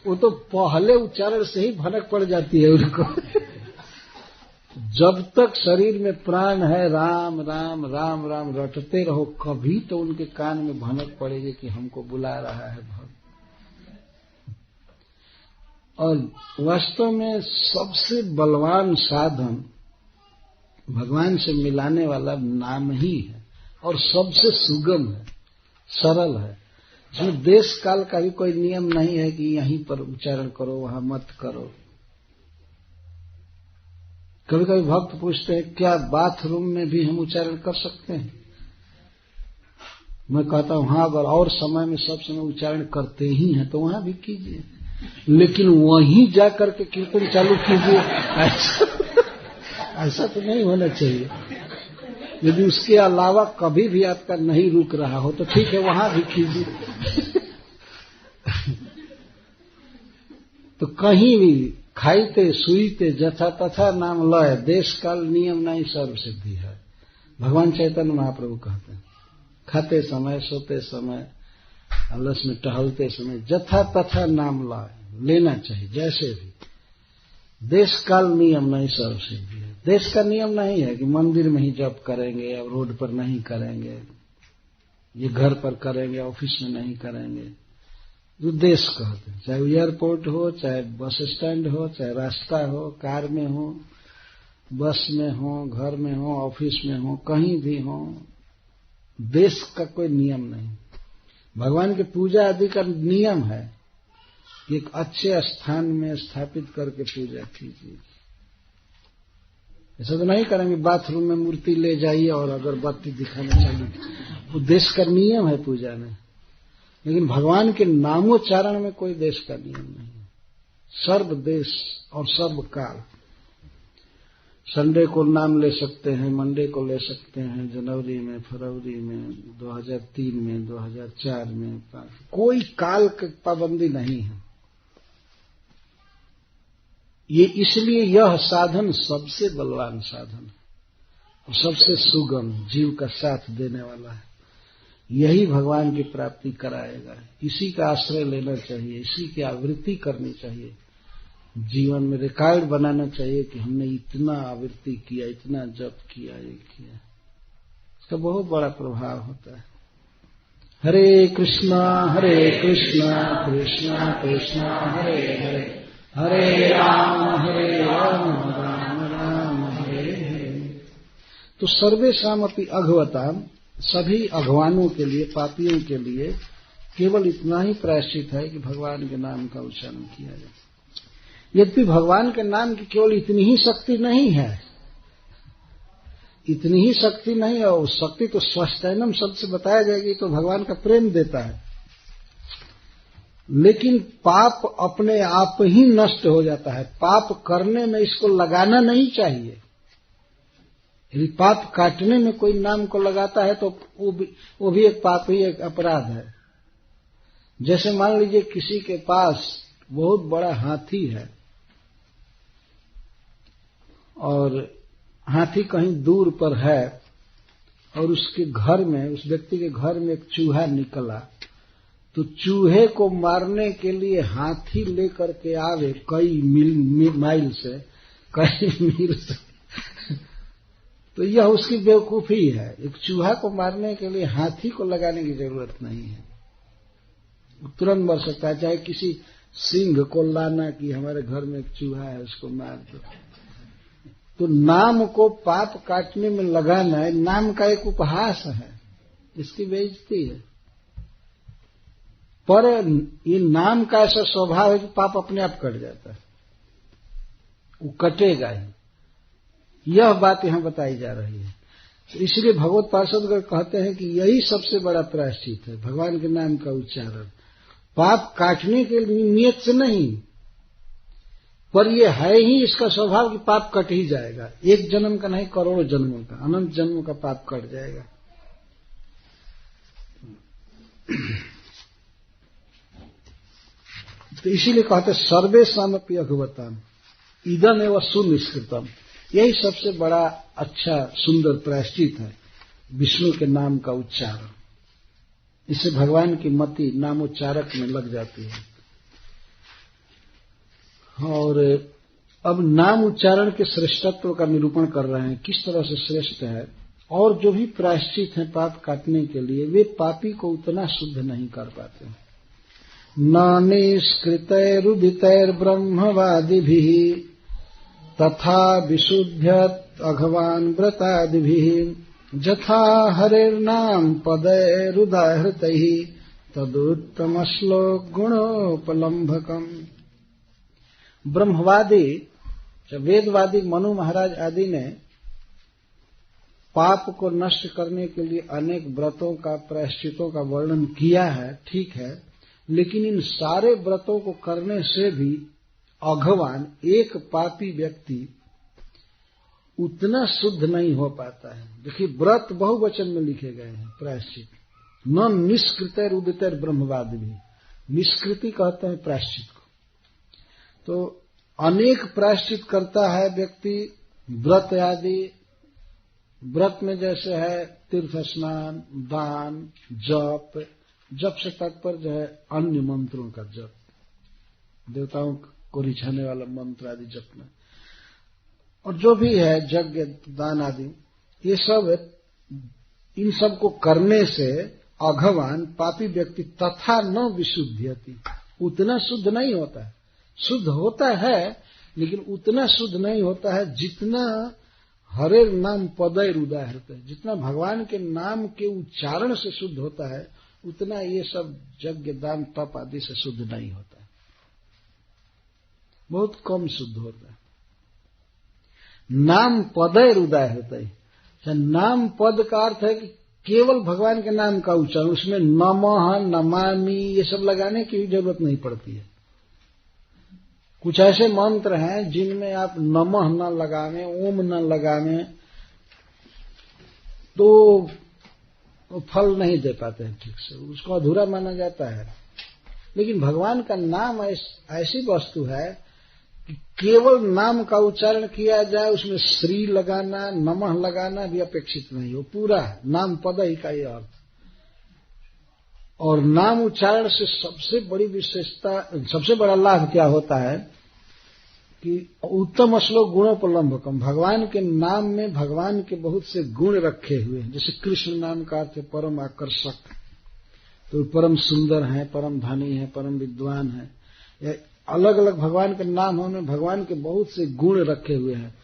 वो तो पहले उच्चारण से ही भनक पड़ जाती है उनको। जब तक शरीर में प्राण है राम राम राम राम रटते रहो, कभी तो उनके कान में भनक पड़ेगी कि हमको बुला रहा है भक्त। और वास्तव में सबसे बलवान साधन भगवान से मिलाने वाला नाम ही है, और सबसे सुगम है, सरल है। इसमें देश काल का भी कोई नियम नहीं है कि यहीं पर उच्चारण करो वहां मत करो। कभी कभी भक्त पूछते हैं क्या बाथरूम में भी हम उच्चारण कर सकते हैं? मैं कहता हूं हाँ, अगर और समय में सब समय उच्चारण करते ही हैं तो वहां भी कीजिए, लेकिन वहीं जाकर के कीर्तन चालू कीजिए, ऐसा तो नहीं होना चाहिए। यदि उसके अलावा कभी भी आपका नहीं रुक रहा हो तो ठीक है, वहां भी कीजिए। तो कहीं भी खाइते सुईते जथा तथा नाम लय, देश काल नियम नहीं सर्व सिद्धि है। भगवान चैतन्य महाप्रभु कहते हैं खाते समय, सोते समय, आलस में टहलते समय जथा तथा नाम लय लेना चाहिए, जैसे भी। देश काल नियम नहीं सर्व सिद्धि है। देश का नियम नहीं है कि मंदिर में ही जप करेंगे या रोड पर नहीं करेंगे, ये घर पर करेंगे, ऑफिस में नहीं करेंगे। जो देश कहते हैं, चाहे एयरपोर्ट हो, चाहे बस स्टैंड हो, चाहे रास्ता हो, कार में हो, बस में हो, घर में हो, ऑफिस में हो, कहीं भी हो, देश का कोई नियम नहीं। भगवान की पूजा आदि का नियम है कि एक अच्छे स्थान में स्थापित करके पूजा कीजिए। ऐसा तो नहीं करेंगे बाथरूम में मूर्ति ले जाइए और अगरबत्ती दिखाना चाहिए, वो देश का नियम है पूजा में। लेकिन भगवान के नामोच्चारण में कोई देश का नियम नहीं है। सर्व देश और सर्व काल। संडे को नाम ले सकते हैं, मंडे को ले सकते हैं, जनवरी में, फरवरी में, 2003 में, 2004 में, कोई काल की पाबंदी नहीं है। ये इसलिए यह साधन सबसे बलवान साधन है और सबसे सुगम, जीव का साथ देने वाला है। यही भगवान की प्राप्ति कराएगा। इसी का आश्रय लेना चाहिए, इसी की आवृत्ति करनी चाहिए। जीवन में रिकॉर्ड बनाना चाहिए कि हमने इतना आवृत्ति किया, इतना जप किया, ये किया। इसका बहुत बड़ा प्रभाव होता है। हरे कृष्णा कृष्णा कृष्णा हरे हरे, हरे राम राम राम हरे हरे। तो सर्वेषाम अपि अघवताम, सभी अघवानों के लिए, पापियों के लिए केवल इतना ही प्रायश्चित है कि भगवान के नाम का उच्चारण किया जाए। यद्यपि भगवान के नाम की केवल इतनी ही शक्ति नहीं है, इतनी ही शक्ति नहीं है। और शक्ति तो स्वस्तैनम शब्द से बताया जाएगी, तो भगवान का प्रेम देता है। लेकिन पाप अपने आप ही नष्ट हो जाता है। पाप करने में इसको लगाना नहीं चाहिए। यदि पाप काटने में कोई नाम को लगाता है तो वो भी एक पाप ही, एक अपराध है। जैसे मान लीजिए किसी के पास बहुत बड़ा हाथी है और हाथी कहीं दूर पर है और उसके घर में, उस व्यक्ति के घर में एक चूहा निकला, तो चूहे को मारने के लिए हाथी लेकर के आवे कई माइल से, कई मील से, तो यह उसकी बेवकूफी है। एक चूहा को मारने के लिए हाथी को लगाने की जरूरत नहीं है, तुरंत मर सकता है। चाहे किसी सिंह को लाना कि हमारे घर में एक चूहा है उसको मार दो। तो नाम को पाप काटने में लगाना है, नाम का एक उपहास है, इसकी बेइज्जती है। पर ये नाम का ऐसा स्वभाव है कि पाप अपने आप कट जाता है, वो कटेगा ही। यह बात यहां बताई जा रही है। इसलिए भगवत पार्षदगण कहते हैं कि यही सबसे बड़ा प्रायश्चित है, भगवान के नाम का उच्चारण। पाप काटने के लिए नियत से नहीं, पर यह है ही इसका स्वभाव कि पाप कट ही जाएगा। एक जन्म का नहीं, करोड़ों जन्मों का, अनंत जन्मों का पाप कट जाएगा। तो इसीलिए कहते सर्वेषामपि अघवताम इदम एवं सुनिष्कृतम। यही सबसे बड़ा अच्छा सुंदर प्रायश्चित है, विष्णु के नाम का उच्चारण। इससे भगवान की मति नामोच्चारक में लग जाती है। और अब नाम उच्चारण के श्रेष्ठत्व का निरूपण कर रहे हैं, किस तरह से श्रेष्ठ है। और जो भी प्रायश्चित है पाप काटने के लिए, वे पापी को उतना शुद्ध नहीं कर पाते। न निष्कृतैरुदितैर्ब्रह्मवादिभिः तथा विशुद्ध्यत अघवान व्रतादिभिः जथा हरेर्नाम पदैरुदाहृतैः तदुत्तम श्लोक गुणोपलम्भकम्। ब्रह्मवादी, वेदवादी मनु महाराज आदि ने पाप को नष्ट करने के लिए अनेक व्रतों का, प्रायश्चितों का वर्णन किया है, ठीक है। लेकिन इन सारे व्रतों को करने से भी अघवान, एक पापी व्यक्ति उतना शुद्ध नहीं हो पाता है। देखिए, व्रत बहुवचन में लिखे गए हैं, प्रायश्चित। न निष्कृतर उदितर ब्रह्मवाद भी, निष्कृति कहते हैं प्रायश्चित को। तो अनेक प्रायश्चित करता है व्यक्ति, व्रत आदि। व्रत में जैसे है तीर्थ स्नान, दान, जप। जप से तात्पर्य जो है अन्य मंत्रों का जप, देवताओं को रिझाने वाला मंत्र आदि जपना। और जो भी है यज्ञ, दान आदि, ये सब, इन सब को करने से अघवान पापी व्यक्ति तथा न विशुद्ध्यति, उतना शुद्ध नहीं होता है। शुद्ध होता है लेकिन उतना शुद्ध नहीं होता है जितना हरे नाम पदैर उदाहृत है, जितना भगवान के नाम के उच्चारण से शुद्ध होता है, उतना ये सब यज्ञ, दान, तप आदि से शुद्ध नहीं होता है, बहुत कम शुद्ध होता है। नाम पदैर उदाहृत है, नाम पद का अर्थ है कि केवल भगवान के नाम का उच्चारण, उसमें नमः, नमामि ये सब लगाने की भी जरूरत नहीं पड़ती है। कुछ ऐसे मंत्र हैं जिनमें आप नमः न लगावें, ओम न लगावें तो फल नहीं दे पाते हैं ठीक से, उसको अधूरा माना जाता है। लेकिन भगवान का नाम ऐसी वस्तु है कि केवल नाम का उच्चारण किया जाए, उसमें श्री लगाना, नमः लगाना भी अपेक्षित नहीं हो, पूरा नाम पद ही का ये अर्थ। और नाम उच्चारण से सबसे बड़ी विशेषता, सबसे बड़ा लाभ क्या होता है कि उत्तम श्लोक गुणोपलम्भकम, भगवान के नाम में भगवान के बहुत से गुण रखे हुए हैं। जैसे कृष्ण नाम का अर्थ है परम आकर्षक, तो परम सुंदर है, परम धनी है, परम विद्वान है। अलग अलग भगवान के नाम होने भगवान के बहुत से गुण रखे हुए हैं,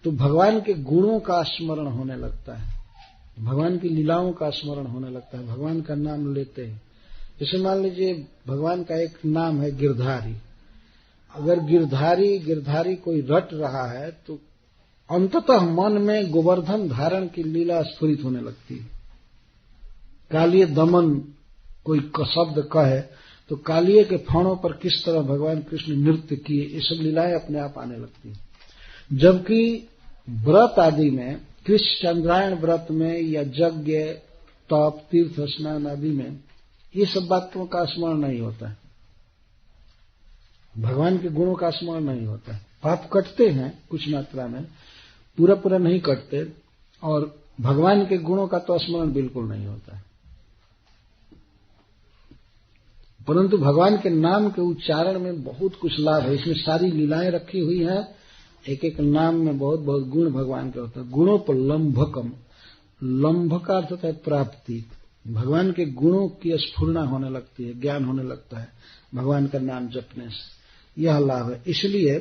तो भगवान के गुणों का स्मरण होने लगता है, भगवान की लीलाओं का स्मरण होने लगता है, भगवान का नाम लेते हैं। जैसे मान लीजिए भगवान का एक नाम है गिरधारी। अगर गिरधारी कोई रट रहा है तो अंततः मन में गोवर्धन धारण की लीला स्फुरित होने लगती है। कालिय दमन कोई शब्द कहे तो कालिय के फणों पर किस तरह भगवान कृष्ण नृत्य किए, ये सब लीलाएं अपने आप आने लगती हैं। जबकि व्रत आदि में, कृष्ण चंद्रायण व्रत में या यज्ञ, तप, तीर्थ स्नान आदि में ये सब बातों का स्मरण नहीं होता है, भगवान के गुणों का स्मरण नहीं होता है। पाप कटते हैं कुछ मात्रा में, पूरा नहीं कटते, और भगवान के गुणों का तो स्मरण बिल्कुल नहीं होता है। परंतु भगवान के नाम के उच्चारण में बहुत कुछ लाभ है, इसमें सारी लीलाएं रखी हुई हैं। एक एक नाम में बहुत बहुत गुण भगवान के होता है। गुणों पर लंभकम, लंभ का अर्थ होता है प्राप्ति, भगवान के गुणों की स्फुरना होने लगती है, ज्ञान होने लगता है भगवान का नाम जपने से। यह लाभ है। इसलिए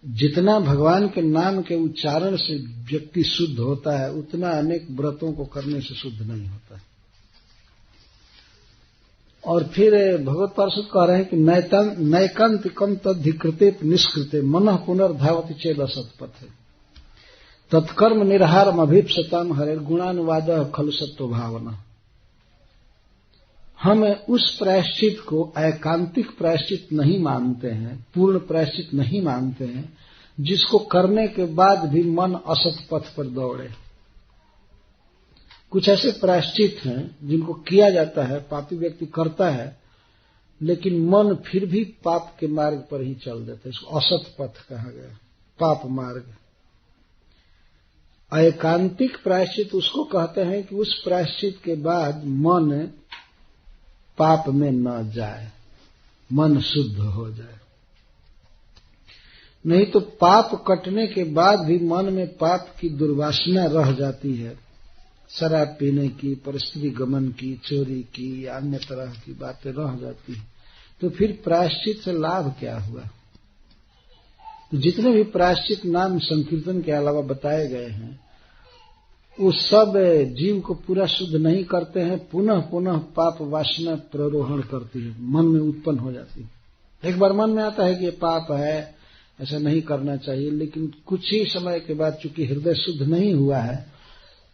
जितना भगवान के नाम के उच्चारण से व्यक्ति शुद्ध होता है, उतना अनेक व्रतों को करने से शुद्ध नहीं होता है। और फिर भगवत पार्षद कह रहे हैं कि नैकांतिकम तद्धिकृते निष्कृते मनः पुनर्धावति चेद असत्पथे तत्कर्म निर्हारम अभीप्सताम हरे गुणानुवाद खलु सत्व भावना। हम उस प्रायश्चित को एकांतिक प्रायश्चित नहीं मानते हैं, पूर्ण प्रायश्चित नहीं मानते हैं, जिसको करने के बाद भी मन असत पथ पर दौड़े। कुछ ऐसे प्रायश्चित हैं जिनको किया जाता है, पापी व्यक्ति करता है, लेकिन मन फिर भी पाप के मार्ग पर ही चल देता है। इसको असत पथ कहा गया, पाप मार्ग। एकांतिक प्रायश्चित उसको कहते हैं कि उस प्रायश्चित के बाद मन पाप में न जाए, मन शुद्ध हो जाए। नहीं तो पाप कटने के बाद भी मन में पाप की दुर्वासना रह जाती है, शराब पीने की, परस्त्री गमन की, चोरी की, अन्य तरह की बातें रह जाती है, तो फिर प्रायश्चित से लाभ क्या हुआ? तो जितने भी प्रायश्चित नाम संकीर्तन के अलावा बताए गए हैं, वो सब जीव को पूरा शुद्ध नहीं करते हैं, पुनः पुनः पाप वासना प्ररोहण करती है, मन में उत्पन्न हो जाती है। एक बार मन में आता है कि ये पाप है, ऐसा नहीं करना चाहिए, लेकिन कुछ ही समय के बाद चूंकि हृदय शुद्ध नहीं हुआ है,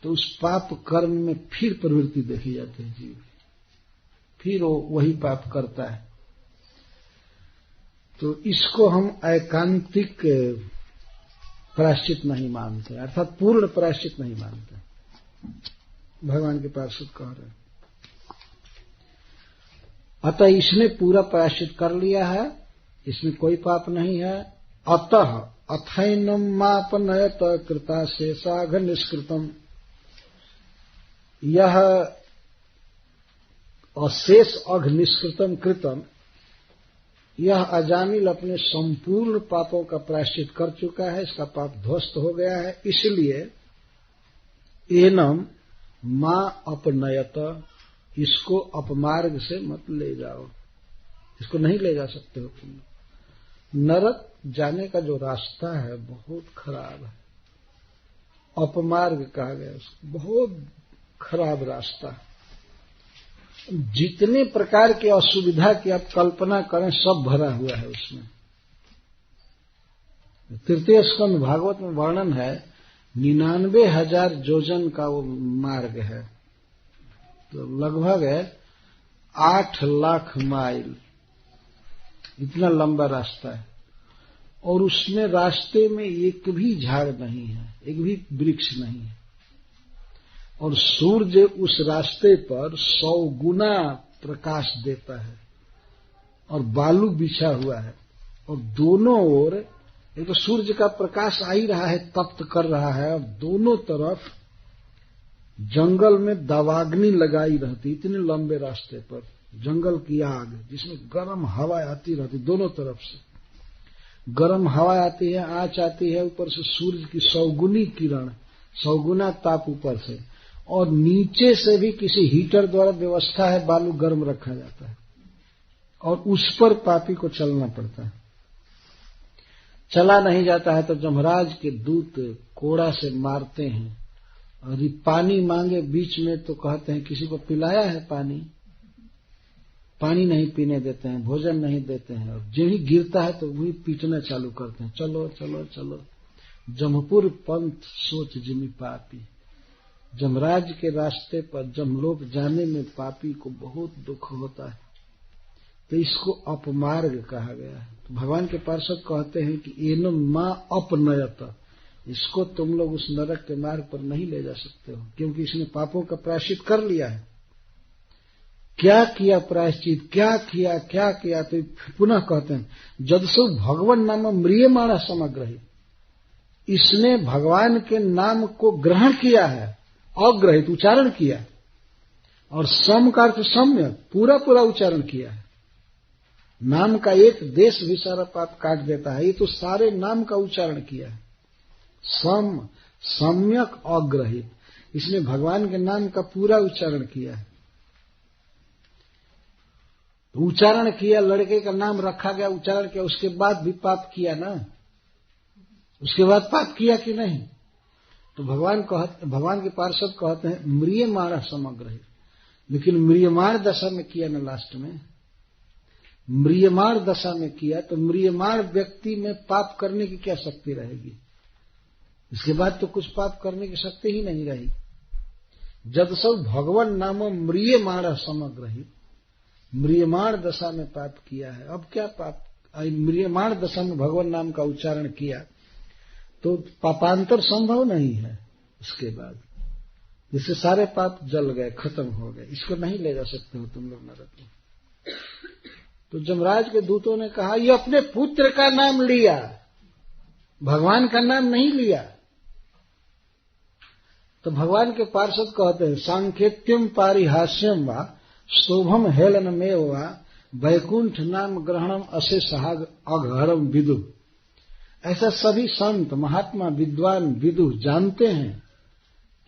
तो उस पाप कर्म में फिर प्रवृत्ति देखी जाती है जीव, फिर वो वही पाप करता है। तो इसको हम एकांतिक प्रायश्चित नहीं मानते, अर्थात पूर्ण प्रायश्चित नहीं मानते। भगवान के पार्षद कह रहे हैं। अतः इसने पूरा प्रायश्चित कर लिया है, इसमें कोई पाप नहीं है। अतः अथैनम मापनयत कृता शेषाघ निष्कृतम, यह अशेष अघ निष्कृतम कृतम, यह अजामिल अपने संपूर्ण पापों का प्रायश्चित कर चुका है, इसका पाप ध्वस्त हो गया है। इसलिए एनम मां अपनयत, इसको अपमार्ग से मत ले जाओ, इसको नहीं ले जा सकते हो तुम। नरक जाने का जो रास्ता है बहुत खराब है, अपमार्ग कहा गया उसको, बहुत खराब रास्ता। जितने प्रकार की असुविधा की आप कल्पना करें सब भरा हुआ है उसमें। तृतीय स्कंद भागवत में वर्णन है, 99,000 योजन का वो मार्ग है, तो लगभग 8 लाख माइल, इतना लंबा रास्ता है। और उसमें रास्ते में एक भी झाड़ नहीं है, एक भी वृक्ष नहीं है, और सूर्य उस रास्ते पर 100 गुना प्रकाश देता है, और बालू बिछा हुआ है, और दोनों ओर एक तो सूर्य का प्रकाश आ ही रहा है, तप्त कर रहा है, और दोनों तरफ जंगल में दावाग्नि लगाई रहती, इतने लंबे रास्ते पर जंगल की आग, जिसमें गर्म हवा आती रहती, दोनों तरफ से गर्म हवा आती है, आंच आती है, ऊपर से सूर्य की 100 गुनी किरण, 100 गुना ताप ऊपर से, और नीचे से भी किसी हीटर द्वारा व्यवस्था है, बालू गर्म रखा जाता है, और उस पर पापी को चलना पड़ता है। चला नहीं जाता है तो जमराज के दूत कोड़ा से मारते हैं, और ये पानी मांगे बीच में तो कहते हैं किसी को पिलाया है पानी, पानी नहीं पीने देते हैं, भोजन नहीं देते हैं, और जो ही गिरता है तो वही पीटना चालू करते हैं, चलो चलो चलो। जमपुर पंथ सोच जिमी पापी, जमराज के रास्ते पर जमलोक जाने में पापी को बहुत दुख होता है, तो इसको अपमार्ग कहा गया है। तो भगवान के पार्षद कहते हैं कि एनम मां अपनयत, इसको तुम लोग उस नरक के मार्ग पर नहीं ले जा सकते हो, क्योंकि इसने पापों का प्रायश्चित कर लिया है। क्या किया प्रायश्चित, क्या किया, तो पुनः कहते हैं जदसु भगवान नाम म्रियमाण समग्रहित, इसने भगवान के नाम को ग्रहण किया है, अग्रहित उच्चारण किया, और सम का अर्थ सम्यक पूरा पूरा उच्चारण किया है। नाम का एक देश भी सारा पाप काट देता है, ये तो सारे नाम का उच्चारण किया है। सम्यक अग्रहित, इसने भगवान के नाम का पूरा उच्चारण किया है। उच्चारण किया, लड़के का नाम रखा गया, उच्चारण किया, उसके बाद भी पाप किया ना, उसके बाद पाप किया कि नहीं? तो भगवान के पार्षद कहते हैं म्रियमाण समग्र है, लेकिन म्रियमाण दशा में किया ना, लास्ट में म्रियमाण दशा में किया, तो म्रियमाण व्यक्ति में पाप करने की क्या शक्ति रहेगी? इसके बाद तो कुछ पाप करने की शक्ति ही नहीं रही। जब सब भगवान नाम म्रियमाण समग्र ही, म्रियमाण दशा में पाप किया है, अब क्या पाप? म्रियमाण दशा में भगवान नाम का उच्चारण किया तो पापांतर संभव नहीं है। उसके बाद जिससे सारे पाप जल गए, खत्म हो गए, इसको नहीं ले जा सकते हो तुम लोग नरक में। तो जमराज के दूतों ने कहा ये अपने पुत्र का नाम लिया, भगवान का नाम नहीं लिया। तो भगवान के पार्षद कहते हैं सांकेत्यम पारिहास्यम वा शोभम हेलनमेव वा वैकुंठ नाम ग्रहणम अशेषहाग अघहरम विदु। ऐसा सभी संत महात्मा विद्वान विदु जानते हैं,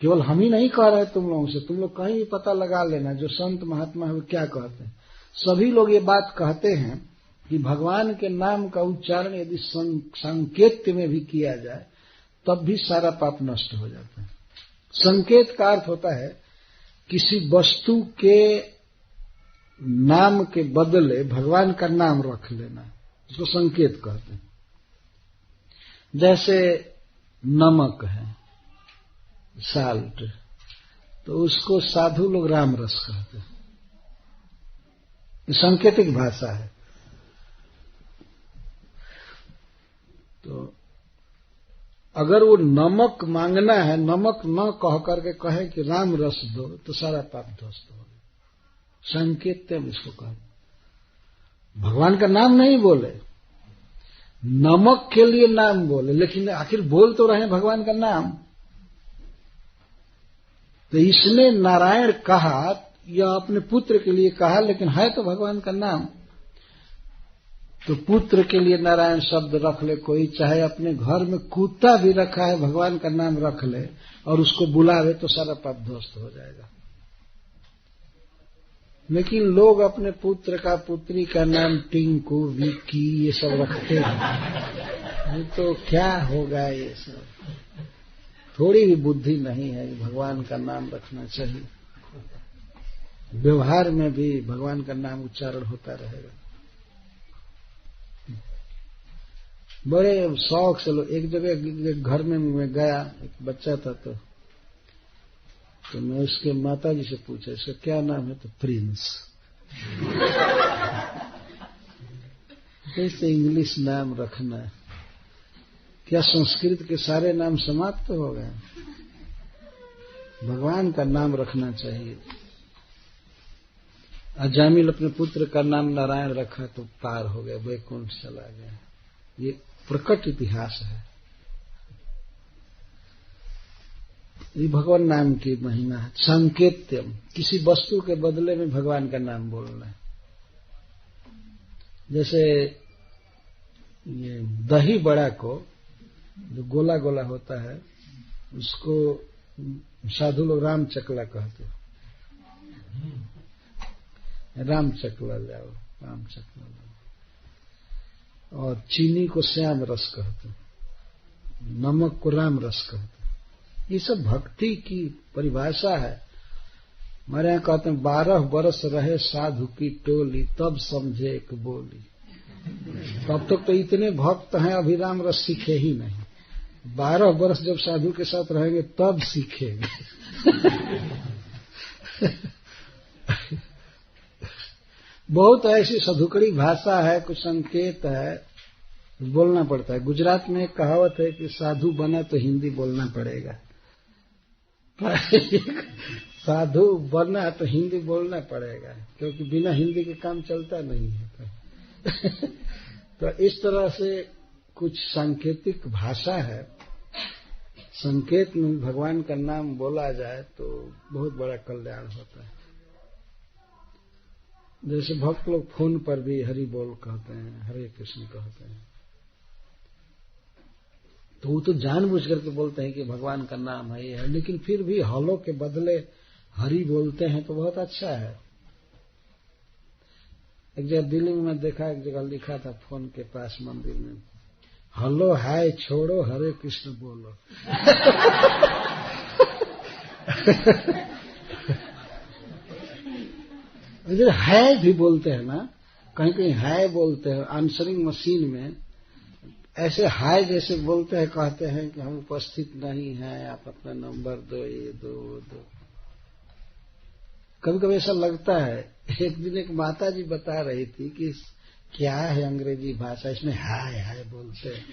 केवल हम ही नहीं कह रहे तुम लोगों से, तुम लोग कहीं भी पता लगा लेना जो संत महात्मा है वो क्या कहते हैं। सभी लोग ये बात कहते हैं कि भगवान के नाम का उच्चारण यदि संकेत में भी किया जाए तब भी सारा पाप नष्ट हो जाता है। संकेत का अर्थ होता है किसी वस्तु के नाम के बदले भगवान का नाम रख लेना, इसको संकेत कहते हैं। जैसे नमक है, साल्ट, तो उसको साधु लोग राम रस कहते हैं, ये सांकेतिक भाषा है। तो अगर वो नमक मांगना है, नमक न कह करके कहे कि राम रस दो, तो सारा पाप ध्वस्त हो गया। संकेत हम इसको कहते। भगवान का नाम नहीं बोले, नमक के लिए नाम बोले, लेकिन आखिर बोल तो रहे भगवान का नाम। तो इसने नारायण कहा, यह अपने पुत्र के लिए कहा, लेकिन है तो भगवान का नाम। तो पुत्र के लिए नारायण शब्द रख ले कोई, चाहे अपने घर में कुत्ता भी रखा है भगवान का नाम रख ले और उसको बुलावे तो सारा पाप ध्वस्त हो जाएगा। लेकिन लोग अपने पुत्र का पुत्री का नाम टिंकू विक्की ये सब रखते हैं, ये तो क्या होगा? ये सब थोड़ी भी बुद्धि नहीं है। भगवान का नाम रखना चाहिए, व्यवहार में भी भगवान का नाम उच्चारण होता रहेगा। बड़े शौक से लोग, एक जगह घर में मैं गया, एक बच्चा था, तो मैं उसके माता जी से पूछा इसका क्या नाम है, तो प्रिंस। कैसे इंग्लिश नाम रखना है? क्या संस्कृत के सारे नाम समाप्त हो गए? भगवान का नाम रखना चाहिए। अजामिल अपने पुत्र का नाम नारायण रखा तो पार हो गया, वैकुंठ चला गया। ये प्रकट इतिहास है। ये भगवान नाम की महिमा है। संकेत्यम, किसी वस्तु के बदले में भगवान का नाम बोलना है। जैसे ये दही बड़ा को, जो गोला गोला होता है, उसको साधु लोग राम चकला कहते हैं। राम चकला लाओ, राम चकला लाओ। और चीनी को श्याम रस कहते हैं, नमक को राम रस कहते हैं। ये सब भक्ति की परिभाषा है। हमारे यहाँ कहते हैं 12 बरस रहे साधु की टोली, तब समझे एक बोली। तब तक तो इतने भक्त हैं अभी राम रस सीखे ही नहीं। 12 बरस जब साधु के साथ रहेंगे तब सीखेंगे। बहुत ऐसी सधुकड़ी भाषा है, कुछ संकेत है, बोलना पड़ता है। गुजरात में एक कहावत है कि साधु बना तो हिंदी बोलना पड़ेगा। साधु बनना तो हिंदी बोलना पड़ेगा, क्योंकि बिना हिंदी के काम चलता नहीं है। तो इस तरह से कुछ सांकेतिक भाषा है। संकेत में भगवान का नाम बोला जाए तो बहुत बड़ा कल्याण होता है। जैसे भक्त लोग फोन पर भी हरि बोल कहते हैं, हरे कृष्ण कहते हैं। तो वो तो जानबूझ करके बोलते हैं कि भगवान का नाम है ये है, लेकिन फिर भी हलो के बदले हरि बोलते हैं तो बहुत अच्छा है। एक जगह दिल्ली में मैं देखा, एक जगह लिखा था फोन के पास मंदिर में, हलो हाय छोड़ो हरे कृष्ण बोलो। है भी बोलते हैं ना, कहीं कहीं है बोलते हैं आंसरिंग मशीन में, ऐसे हाय जैसे बोलते हैं, कहते हैं कि हम उपस्थित नहीं हैं, आप अपना नंबर दो, ये दो वो दो। कभी कभी ऐसा लगता है। एक दिन एक माता जी बता रही थी कि क्या है अंग्रेजी भाषा, इसमें हाय हाय बोलते हैं।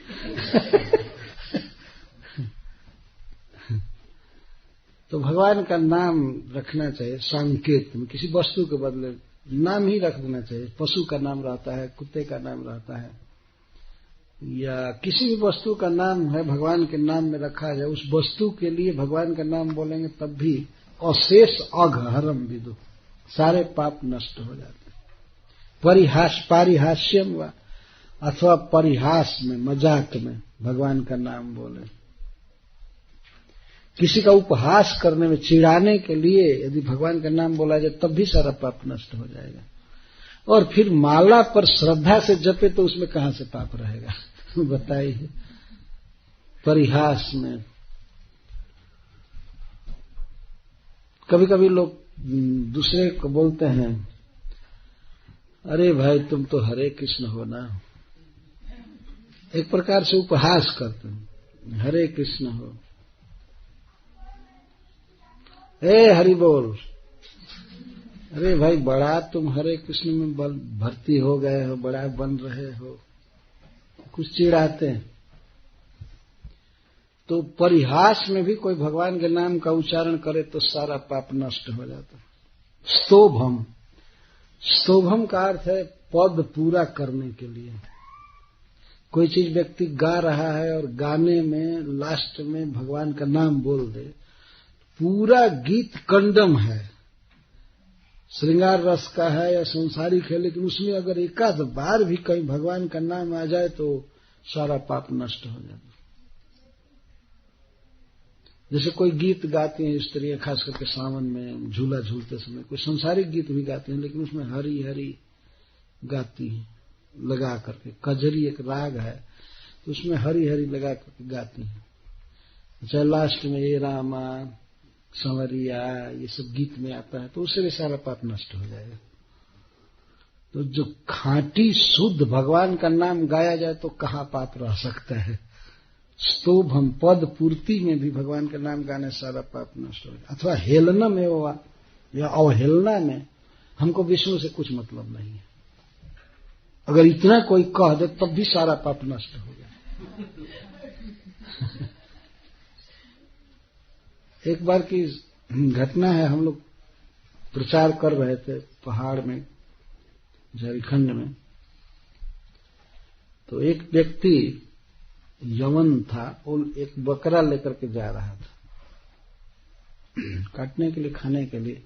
तो भगवान का नाम रखना चाहिए संकेत में, किसी वस्तु के बदले नाम ही रख देना चाहिए। पशु का नाम रहता है, कुत्ते का नाम रहता है, या किसी भी वस्तु का नाम है भगवान के नाम में रखा जाए, उस वस्तु के लिए भगवान का नाम बोलेंगे तब भी अशेष अघहरम विदु, सारे पाप नष्ट हो जाते हैं। पारिहास्यम व अथवा परिहास में, मजाक में भगवान का नाम बोले। किसी का उपहास करने में, चिढ़ाने के लिए यदि भगवान का नाम बोला जाए तब भी सारा पाप नष्ट हो जाएगा। और फिर माला पर श्रद्धा से जपे तो उसमें कहां से पाप रहेगा? बताइए। परिहास में कभी कभी लोग दूसरे को बोलते हैं, अरे भाई तुम तो हरे कृष्ण हो ना, एक प्रकार से उपहास करते हैं, हरे कृष्ण हो, ए हरि बोल। अरे भाई बड़ा तुम हरे कृष्ण में भर्ती हो गए हो, बड़ा बन रहे हो, कुछ चिढ़ाते हैं। तो परिहास में भी कोई भगवान के नाम का उच्चारण करे तो सारा पाप नष्ट हो जाता है। स्तोभम, स्तोभम का अर्थ है पद पूरा करने के लिए। कोई चीज व्यक्ति गा रहा है और गाने में लास्ट में भगवान का नाम बोल दे, पूरा गीत कंडम है, श्रृंगार रस का है या संसारिक है, लेकिन उसमें अगर एकाध बार भी कहीं भगवान का नाम आ जाए तो सारा पाप नष्ट हो जाता है। जैसे कोई गीत गाती हैं स्त्रियां, खास करके सावन में झूला झूलते समय, कोई संसारिक गीत भी गाती हैं, लेकिन उसमें हरि हरि गाती हैं लगा करके। कजरी एक राग है तो उसमें हरि हरि लगा करके गाती हैं। चाहे लास्ट में ये रामा संवरिया ये सब गीत में आता है तो उससे भी सारा पाप नष्ट हो जाएगा। तो जो खांटी शुद्ध भगवान का नाम गाया जाए तो कहाँ पाप रह सकता है। स्तोभम, पद पूर्ति में भी भगवान का नाम गाने सारा पाप नष्ट हो जाए। अथवा हेलना में या अवहेलना में हमको विष्णु से कुछ मतलब नहीं है, अगर इतना कोई कह दे तब भी सारा पाप नष्ट हो जाए। एक बार की घटना है, हम लोग प्रचार कर रहे थे पहाड़ में, झारखंड में। तो एक व्यक्ति यवन था, वो एक बकरा लेकर के जा रहा था काटने के लिए, खाने के लिए।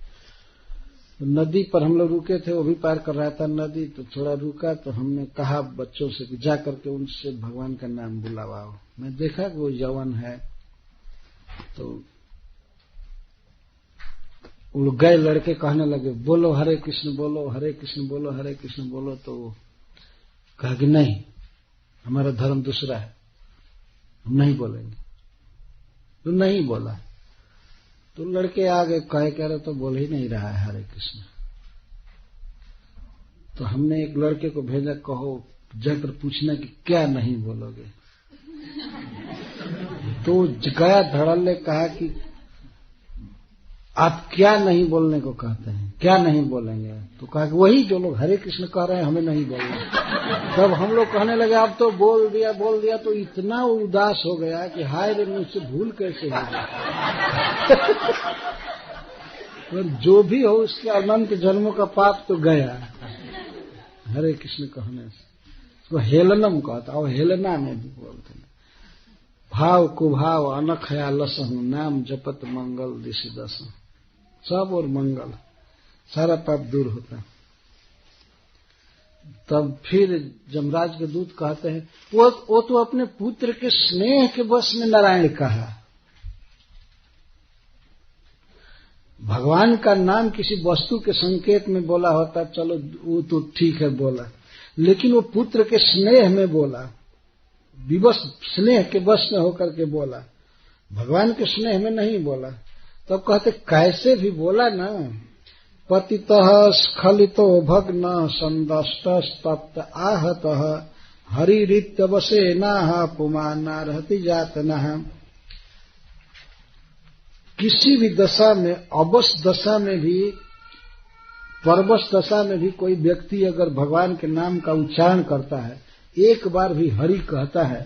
तो नदी पर हम लोग रुके थे, वो भी पार कर रहा था नदी, तो थोड़ा रुका तो हमने कहा बच्चों से कि जा करके उनसे भगवान का नाम बुलावाओ। मैं देखा कि वो यवन है, तो वो गए, लड़के कहने लगे बोलो हरे कृष्ण बोलो, हरे कृष्ण बोलो, हरे कृष्ण बोलो। तो वो कहा कि नहीं, हमारा धर्म दूसरा है, हम नहीं बोलेंगे। तो नहीं बोला। तो लड़के आगे कह रहे तो बोल ही नहीं रहा है हरे कृष्ण। तो हमने एक लड़के को भेजा, कहो जाकर पूछना कि क्या नहीं बोलोगे। तो गया धड़ल्ले, कहा कि आप क्या नहीं बोलने को कहते हैं, क्या नहीं बोलेंगे। तो कहा कि वही जो लोग हरे कृष्ण कह रहे हैं हमें नहीं बोलना। तब हम लोग कहने लगे अब तो बोल दिया। तो इतना उदास हो गया कि हाय रे मुझसे भूल कैसे हो गया। पर जो भी हो उसके अनंत जन्मों का पाप तो गया हरे कृष्ण कहने से। तो हेलनम कहता, और हेलना में भी बोलते हैं भाव कुभाव अनखया लसहु, नाम जपत मंगल दिशि दसहु। सब और मंगल, सारा पाप दूर होता। तब फिर यमराज के दूत कहते हैं वो तो अपने पुत्र के स्नेह के वश में नारायण कहा। भगवान का नाम किसी वस्तु के संकेत में बोला होता, चलो वो तो ठीक है बोला, लेकिन वो पुत्र के स्नेह में बोला, विवश स्नेह के वश में होकर के बोला, भगवान के स्नेह में नहीं बोला। तब कहते कैसे भी बोला ना, पतितः स्खलितो भग्न संदष्टस्तप्त आहतः हरिरित्यवसेनाः पुमानार्हति जातनः। किसी भी दशा में, अवश दशा में भी, परवश दशा में भी कोई व्यक्ति अगर भगवान के नाम का उच्चारण करता है, एक बार भी हरि कहता है,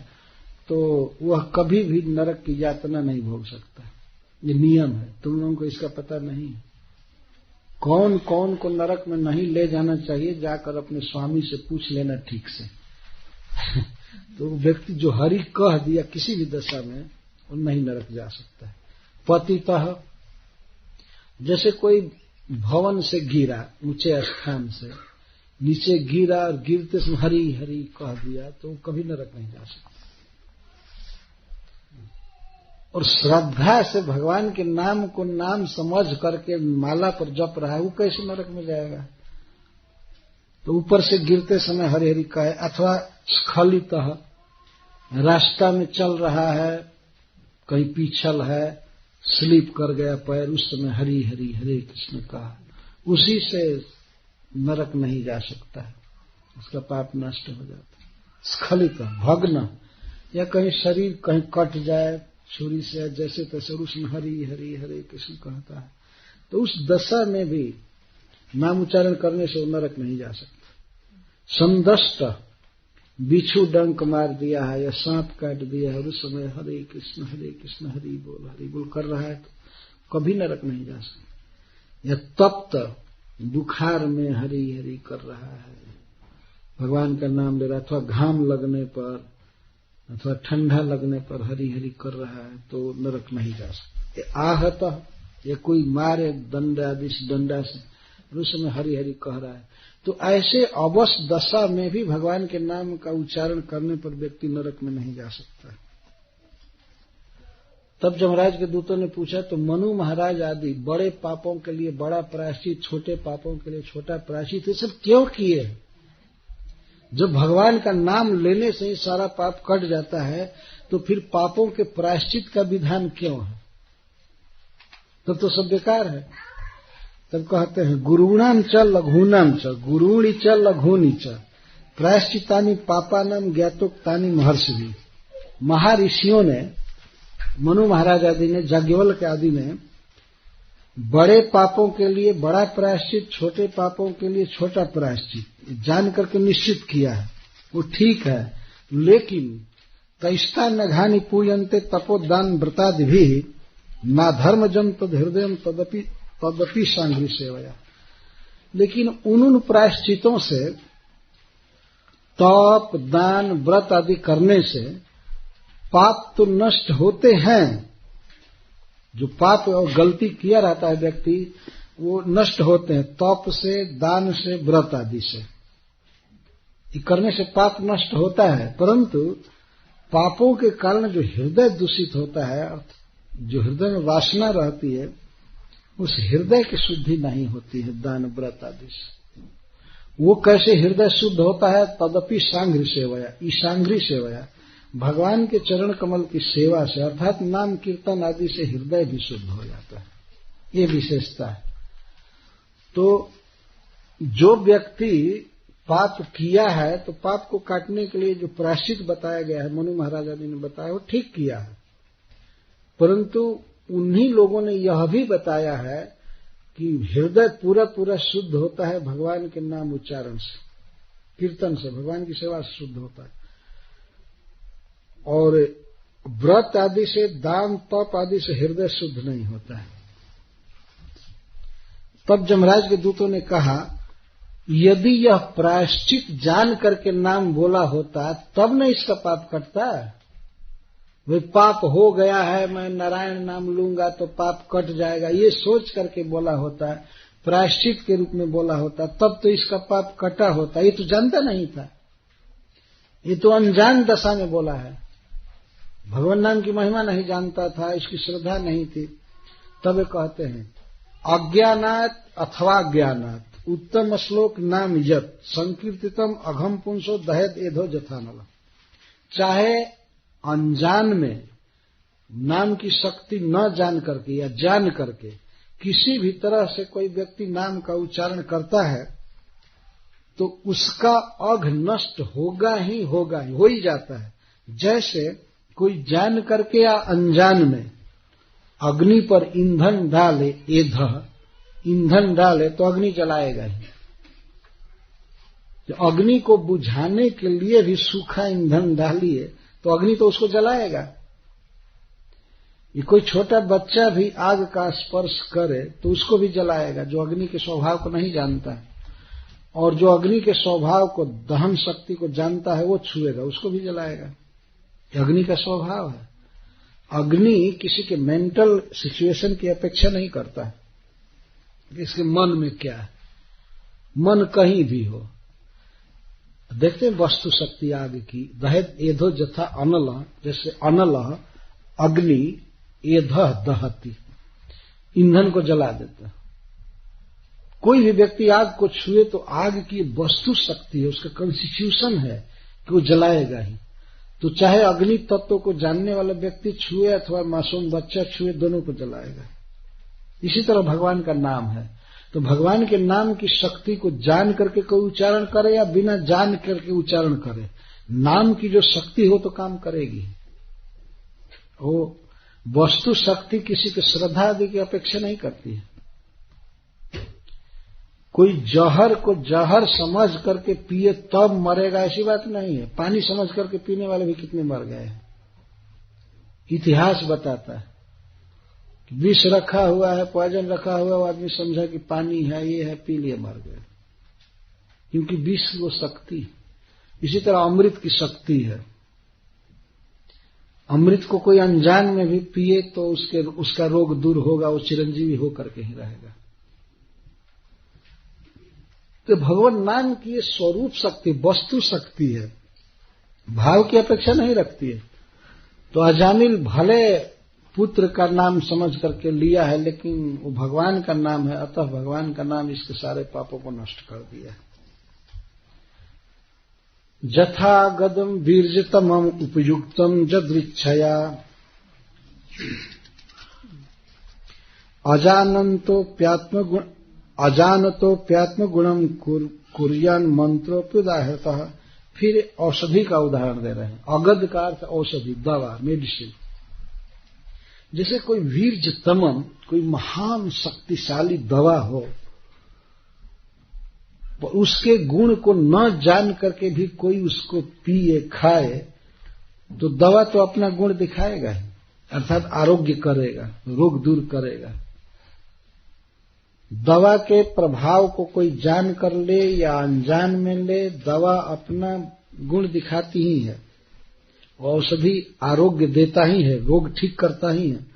तो वह कभी भी नरक की यातना नहीं भोग सकता। ये नियम है, तुम लोगों को इसका पता नहीं है। कौन कौन को नरक में नहीं ले जाना चाहिए, जाकर अपने स्वामी से पूछ लेना ठीक से। तो व्यक्ति जो हरि कह दिया किसी भी दशा में, वो नहीं नरक जा सकता है। पतितः, जैसे कोई भवन से गिरा, ऊंचे स्थान से नीचे गिरा और गिरते समय हरि हरि कह दिया, तो वो कभी नरक नहीं जा सकता। और श्रद्धा से भगवान के नाम को नाम समझ करके माला पर जप रहा है, वो कैसे नरक में जाएगा? तो ऊपर से गिरते समय हरि हरि कहे, अथवा स्खलितः, रास्ता में चल रहा है, कहीं पीछल है, स्लिप कर गया पैर, उस समय हरि हरि हरे कृष्ण कहा, उसी से नरक नहीं जा सकता है, उसका पाप नष्ट हो जाता है। स्खलित, भग्न, या कहीं शरीर कहीं कट जाए छुरी से, जैसे तैसे, उसमें हरि हरि हरे कृष्ण कहता है, तो उस दशा में भी नाम उच्चारण करने से वो नरक नहीं जा सकता। संदष्ट, बिच्छू डंक मार दिया है या सांप काट दिया है और उस समय हरे कृष्ण हरि बोल कर रहा है, तो कभी नरक नहीं जा सकता। या तप्त, बुखार में हरि हरि कर रहा है, भगवान का नाम ले रहा, अथवा घाम लगने पर अथवा ठंडा लगने पर हरि हरि कर रहा है, तो नरक नहीं जा सकता। आहत, या कोई मारे डंडा से, उस समय हरि हरि कह रहा है, तो ऐसे अवश दशा में भी भगवान के नाम का उच्चारण करने पर व्यक्ति नरक में नहीं जा सकता। तब यमराज के दूतों ने पूछा, तो मनु महाराज आदि बड़े पापों के लिए बड़ा प्रायश्चित, छोटे पापों के लिए छोटा प्रायश्चित, ये सब क्यों किए? जब भगवान का नाम लेने से ही सारा पाप कट जाता है, तो फिर पापों के प्रायश्चित का विधान क्यों है? तब तो सब बेकार है। तब कहते हैं, गुरुणाम च लघूनाम च गुरुणी च लघूनी च प्रायश्चितानि पापानाम ज्ञातोक्तानि महर्षि। महर्षियों ने, मनु महाराज आदि ने, याज्ञवल्क्य आदि ने बड़े पापों के लिए बड़ा प्रायश्चित, छोटे पापों के लिए छोटा प्रायश्चित जान करके निश्चित किया है, वो ठीक है। लेकिन तैष्टा नघानि पूयन्ते तपोदान व्रतादि भी ना धर्मजन तद हृदय तदपि सांघ्रि सेवया। लेकिन उन प्रायश्चितों से, तप दान व्रत आदि करने से पाप तो नष्ट होते हैं, जो पाप और गलती किया रहता है व्यक्ति, वो नष्ट होते हैं तप से, दान से, व्रत आदि से। ये करने से पाप नष्ट होता है, परंतु पापों के कारण जो हृदय दूषित होता है, जो हृदय में वासना रहती है, उस हृदय की शुद्धि नहीं होती है दान व्रत आदि से। वो कैसे हृदय शुद्ध होता है? तदपि सांघ्रि सेवया, ईशांघ्रि सेवया, भगवान के चरण कमल की सेवा से, अर्थात नाम कीर्तन आदि से हृदय भी शुद्ध हो जाता है। ये विशेषता है। तो जो व्यक्ति पाप किया है, तो पाप को काटने के लिए जो प्रायश्चित बताया गया है, मनु महाराज आदि ने बताया, वो ठीक किया है। परंतु उन्हीं लोगों ने यह भी बताया है कि हृदय पूरा पूरा शुद्ध होता है भगवान के नाम उच्चारण से, कीर्तन से, भगवान की सेवा से शुद्ध होता है। और व्रत आदि से, दान तप आदि से हृदय शुद्ध नहीं होता है। तब यमराज के दूतों ने कहा, यदि यह प्रायश्चित जान करके नाम बोला होता, तब न इसका पाप कटता। वे पाप हो गया है, मैं नारायण नाम लूंगा तो पाप कट जाएगा, ये सोच करके बोला होता, प्रायश्चित के रूप में बोला होता तब तो इसका पाप कटा होता। ये तो जानता नहीं था, ये तो अनजान दशा में बोला है। भगवान नाम की महिमा नहीं जानता था, इसकी श्रद्धा नहीं थी। तब कहते हैं अज्ञानात अथवा ज्ञानात उत्तम श्लोक नाम यत संकीर्तितम अघम पुंसो दहेद एधो जथानल। चाहे अनजान में नाम की शक्ति न जान करके या जान करके किसी भी तरह से कोई व्यक्ति नाम का उच्चारण करता है तो उसका अघ नष्ट होगा ही होगा, हो ही जाता है। जैसे कोई जान करके या अनजान में अग्नि पर ईंधन डाले, ईंधन डाले तो अग्नि जलाएगा ही। तो अग्नि को बुझाने के लिए भी सूखा ईंधन डालिए तो अग्नि तो उसको जलाएगा। ये कोई छोटा बच्चा भी आग का स्पर्श करे तो उसको भी जलाएगा, जो अग्नि के स्वभाव को नहीं जानता है। और जो अग्नि के स्वभाव को, दहन शक्ति को जानता है, वो छुएगा, उसको भी जलाएगा। अग्नि का स्वभाव है। अग्नि किसी के मेंटल सिचुएशन की अपेक्षा नहीं करता है, इसके मन में क्या है, मन कहीं भी हो। देखते हैं वस्तु शक्ति आग की। दहेद एधो जथा अनल, जैसे अनल अग्नि एध दहती, ईंधन को जला देता। कोई भी व्यक्ति आग को छुए तो आग की वस्तु शक्ति है, उसका कॉन्स्टिट्यूशन है कि वो जलाएगा ही। तो चाहे अग्नि तत्व को जानने वाला व्यक्ति छुए अथवा मासूम बच्चा छुए, दोनों को जलाएगा। इसी तरह भगवान का नाम है। तो भगवान के नाम की शक्ति को जान करके कोई उच्चारण करे या बिना जान करके उच्चारण करे, नाम की जो शक्ति हो तो काम करेगी। वो वस्तु शक्ति किसी के श्रद्धा आदि की अपेक्षा नहीं करती है। कोई जहर को जहर समझ करके पिए तब मरेगा, ऐसी बात नहीं है। पानी समझ करके पीने वाले भी कितने मर गए हैं। इतिहास बताता है विष रखा हुआ है, पॉइजन रखा हुआ, वो आदमी समझा कि पानी है, ये है, पी लिए मर गए, क्योंकि विष वो शक्ति। इसी तरह अमृत की शक्ति है। अमृत को कोई अनजान में भी पिए तो उसका रोग दूर होगा, वो चिरंजीवी होकर के ही रहेगा। तो भगवान नाम की ये स्वरूप शक्ति, वस्तु शक्ति है, भाव की अपेक्षा नहीं रखती है। तो अजामिल भले पुत्र का नाम समझ करके लिया है, लेकिन वो भगवान का नाम है, अतः भगवान का नाम इसके सारे पापों को नष्ट कर दिया है। जथा गदम वीर्यतमम उपयुक्तम जदृच्छया अजानतोप्यात्म गुणम कुर्यान मंत्रोप्युदाहृतः। फिर औषधि का उदाहरण दे रहे हैं। अगध का अर्थ औषधि, दवा, मेडिसिन। जैसे कोई वीर्यतमम, कोई महान शक्तिशाली दवा हो, उसके गुण को न जान करके भी कोई उसको पिए खाए तो दवा तो अपना गुण दिखाएगा ही, अर्थात आरोग्य करेगा, रोग दूर करेगा। दवा के प्रभाव को कोई जान कर ले या अनजान में ले, दवा अपना गुण दिखाती ही है। औषधि आरोग्य देता ही है, रोग ठीक करता ही है।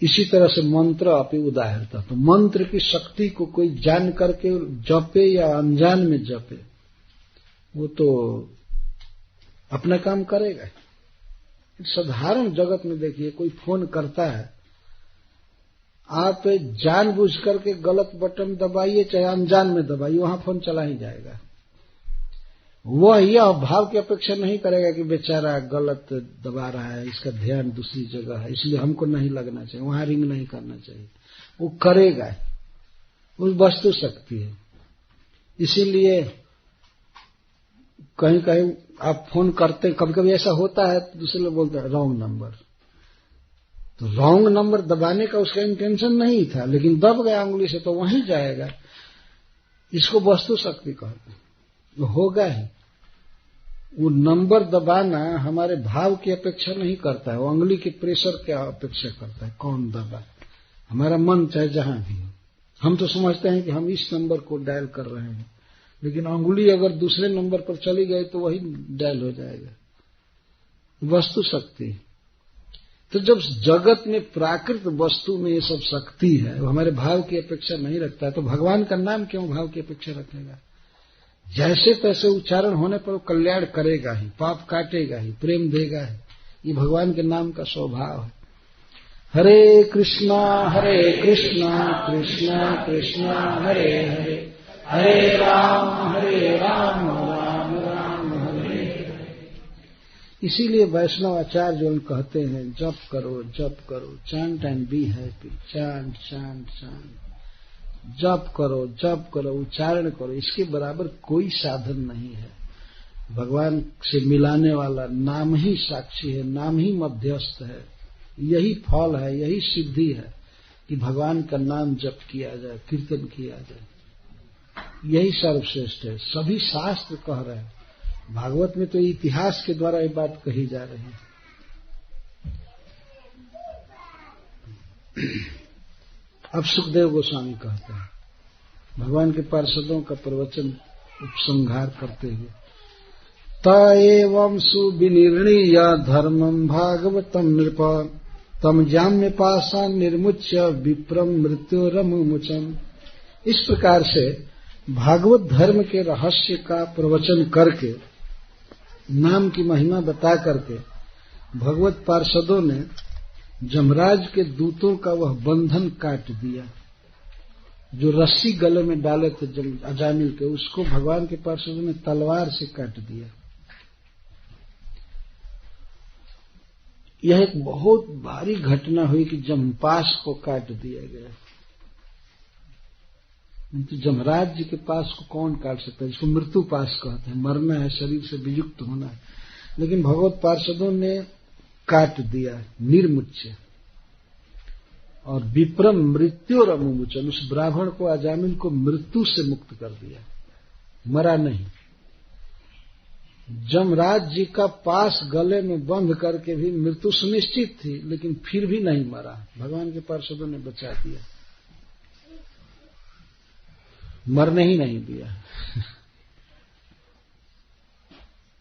इसी तरह से मंत्र अपनी उदाहरणता, तो मंत्र की शक्ति को कोई जान करके जपे या अनजान में जपे, वो तो अपना काम करेगा। साधारण जगत में देखिए, कोई फोन करता है, आप जानबूझ करके गलत बटन दबाइए चाहे अनजान में दबाइए, वहां फोन चला ही जाएगा। वह यह भाव की अपेक्षा नहीं करेगा कि बेचारा गलत दबा रहा है, इसका ध्यान दूसरी जगह है, इसलिए हमको नहीं लगना चाहिए, वहां रिंग नहीं करना चाहिए। वो करेगा, वो वस्तु शक्ति है। इसीलिए कहीं कहीं आप फोन करते, कभी कभी ऐसा होता है, दूसरे लोग बोलते हैं रॉन्ग नंबर। तो रॉन्ग नंबर दबाने का उसका इंटेंशन नहीं था, लेकिन दब गया अंगुली से, तो वहीं जाएगा। इसको वस्तु शक्ति कहते हैं। वो होगा ही। वो नंबर दबाना हमारे भाव की अपेक्षा नहीं करता है, वो अंगुली के प्रेशर की अपेक्षा करता है, कौन दबा। हमारा मन चाहे जहां भी हो, हम तो समझते हैं कि हम इस नंबर को डायल कर रहे हैं, लेकिन अंगुली अगर दूसरे नंबर पर चली गई तो वही डायल हो जाएगा। वस्तु शक्ति। तो जब जगत में प्राकृत वस्तु में ये सब शक्ति है, वो हमारे भाव की अपेक्षा नहीं रखता है, तो भगवान का नाम क्यों भाव की अपेक्षा रखेगा? जैसे तैसे उच्चारण होने पर वो कल्याण करेगा ही, पाप काटेगा ही, प्रेम देगा ही। ये भगवान के नाम का स्वभाव है। हरे कृष्णा कृष्णा कृष्णा हरे हरे, हरे राम राम राम हरे हरे। इसीलिए वैष्णव आचार्य जो कहते हैं जप करो, chant and be happy, chant chant chant, जप करो, उच्चारण करो, इसके बराबर कोई साधन नहीं है। भगवान से मिलाने वाला नाम ही साक्षी है, नाम ही मध्यस्थ है। यही फल है, यही सिद्धि है कि भगवान का नाम जप किया जाए, कीर्तन किया जाए, यही सर्वश्रेष्ठ है। सभी शास्त्र कह रहे हैं, भागवत में तो इतिहास के द्वारा ये बात कही जा रही है। अब सुखदेव गोस्वामी कहते हैं भगवान के पार्षदों का प्रवचन उपसंहार करते हुए, त एवं सुविनिर्णीय धर्मं भागवतं नृप तम जाम्य पाशा निर्मुच्य विप्रम मृत्युरमुमुचम। इस प्रकार से भागवत धर्म के रहस्य का प्रवचन करके, नाम की महिमा बता करके भगवत पार्षदों ने जमराज के दूतों का वह बंधन काट दिया। जो रस्सी गले में डाले थे अजामिल के, उसको भगवान के पार्षदों ने तलवार से काट दिया। यह एक बहुत भारी घटना हुई कि जमपास को काट दिया गया। तो जमराज जी के पास को कौन काट सकता है? जिसको मृत्यु पास कहते हैं, मरना है, शरीर से वियुक्त होना है। लेकिन भगवत पार्षदों ने काट दिया, निर्मुच्य। और विप्रम मृत्यु रमुमुचन, उस ब्राह्मण को, अजामिल को मृत्यु से मुक्त कर दिया, मरा नहीं। जमराज जी का पास गले में बंध करके भी मृत्यु सुनिश्चित थी, लेकिन फिर भी नहीं मरा, भगवान के पार्षदों ने बचा दिया, मरने ही नहीं दिया।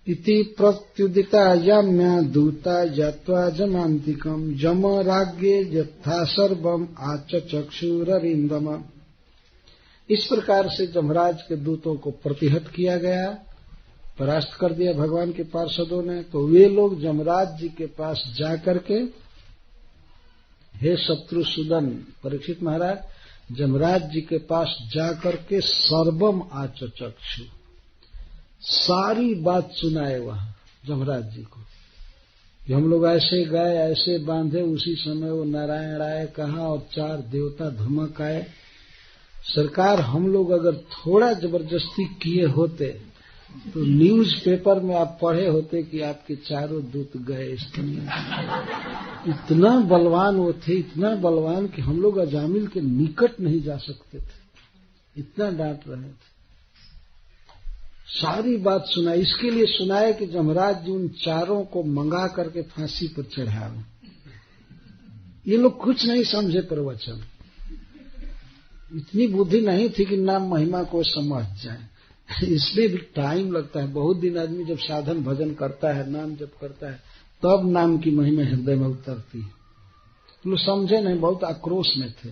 इति प्रत्युदिता याम्या दूता जात्वा जमांतिकम जम राज्ञे यथा सर्वम आचचक्षुररिंदम। इस प्रकार से जमराज के दूतों को प्रतिहत किया गया, परास्त कर दिया भगवान के पार्षदों ने। तो वे लोग जमराज जी के पास जाकर के, हे शत्रुसूदन, परीक्षित महाराज, जमराज जी के पास जाकर के सर्वम आचचक्षु, सारी बात सुनाए वहां जमराज जी को कि हम लोग ऐसे गए, ऐसे बांधे, उसी समय वो नारायण आए कहा और 4 देवता धमक आए। सरकार, हम लोग अगर थोड़ा जबरदस्ती किए होते तो न्यूज पेपर में आप पढ़े होते कि आपके 4 दूत गए इस दुनिया। इतना बलवान वो थे, इतना बलवान कि हम लोग अजामिल के निकट नहीं जा सकते थे, इतना डांट रहे थे। सारी बात सुनाई, इसके लिए सुनाया कि जमराज जी उन 4 को मंगा करके फांसी पर चढ़ावे। ये लोग कुछ नहीं समझे प्रवचन, इतनी बुद्धि नहीं थी कि नाम महिमा को समझ जाए। इसमें भी टाइम लगता है, बहुत दिन आदमी जब साधन भजन करता है, नाम जप करता है, तब नाम की महिमा हृदय में उतरती है। तो लोग समझे नहीं, बहुत आक्रोश में थे।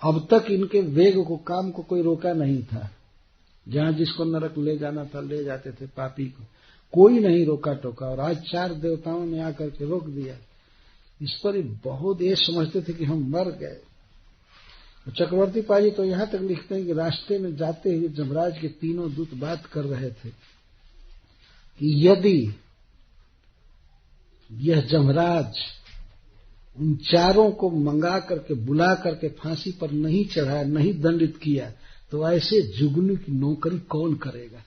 अब तक इनके वेग को, काम को कोई रोका नहीं था। जहां जिसको नरक ले जाना था ले जाते थे, पापी को कोई नहीं रोका टोका। और आज 4 देवताओं ने आकर के रोक दिया। इस पर बहुत ये समझते थे कि हम मर गए। चक्रवर्ती पाजी तो यहां तक लिखते हैं कि रास्ते में जाते हुए जमराज के 3 दूत बात कर रहे थे कि यदि यह जमराज उन 4 को मंगा करके, बुला करके फांसी पर नहीं चढ़ाया, नहीं दंडित किया, तो ऐसे जुगनू की नौकरी कौन करेगा?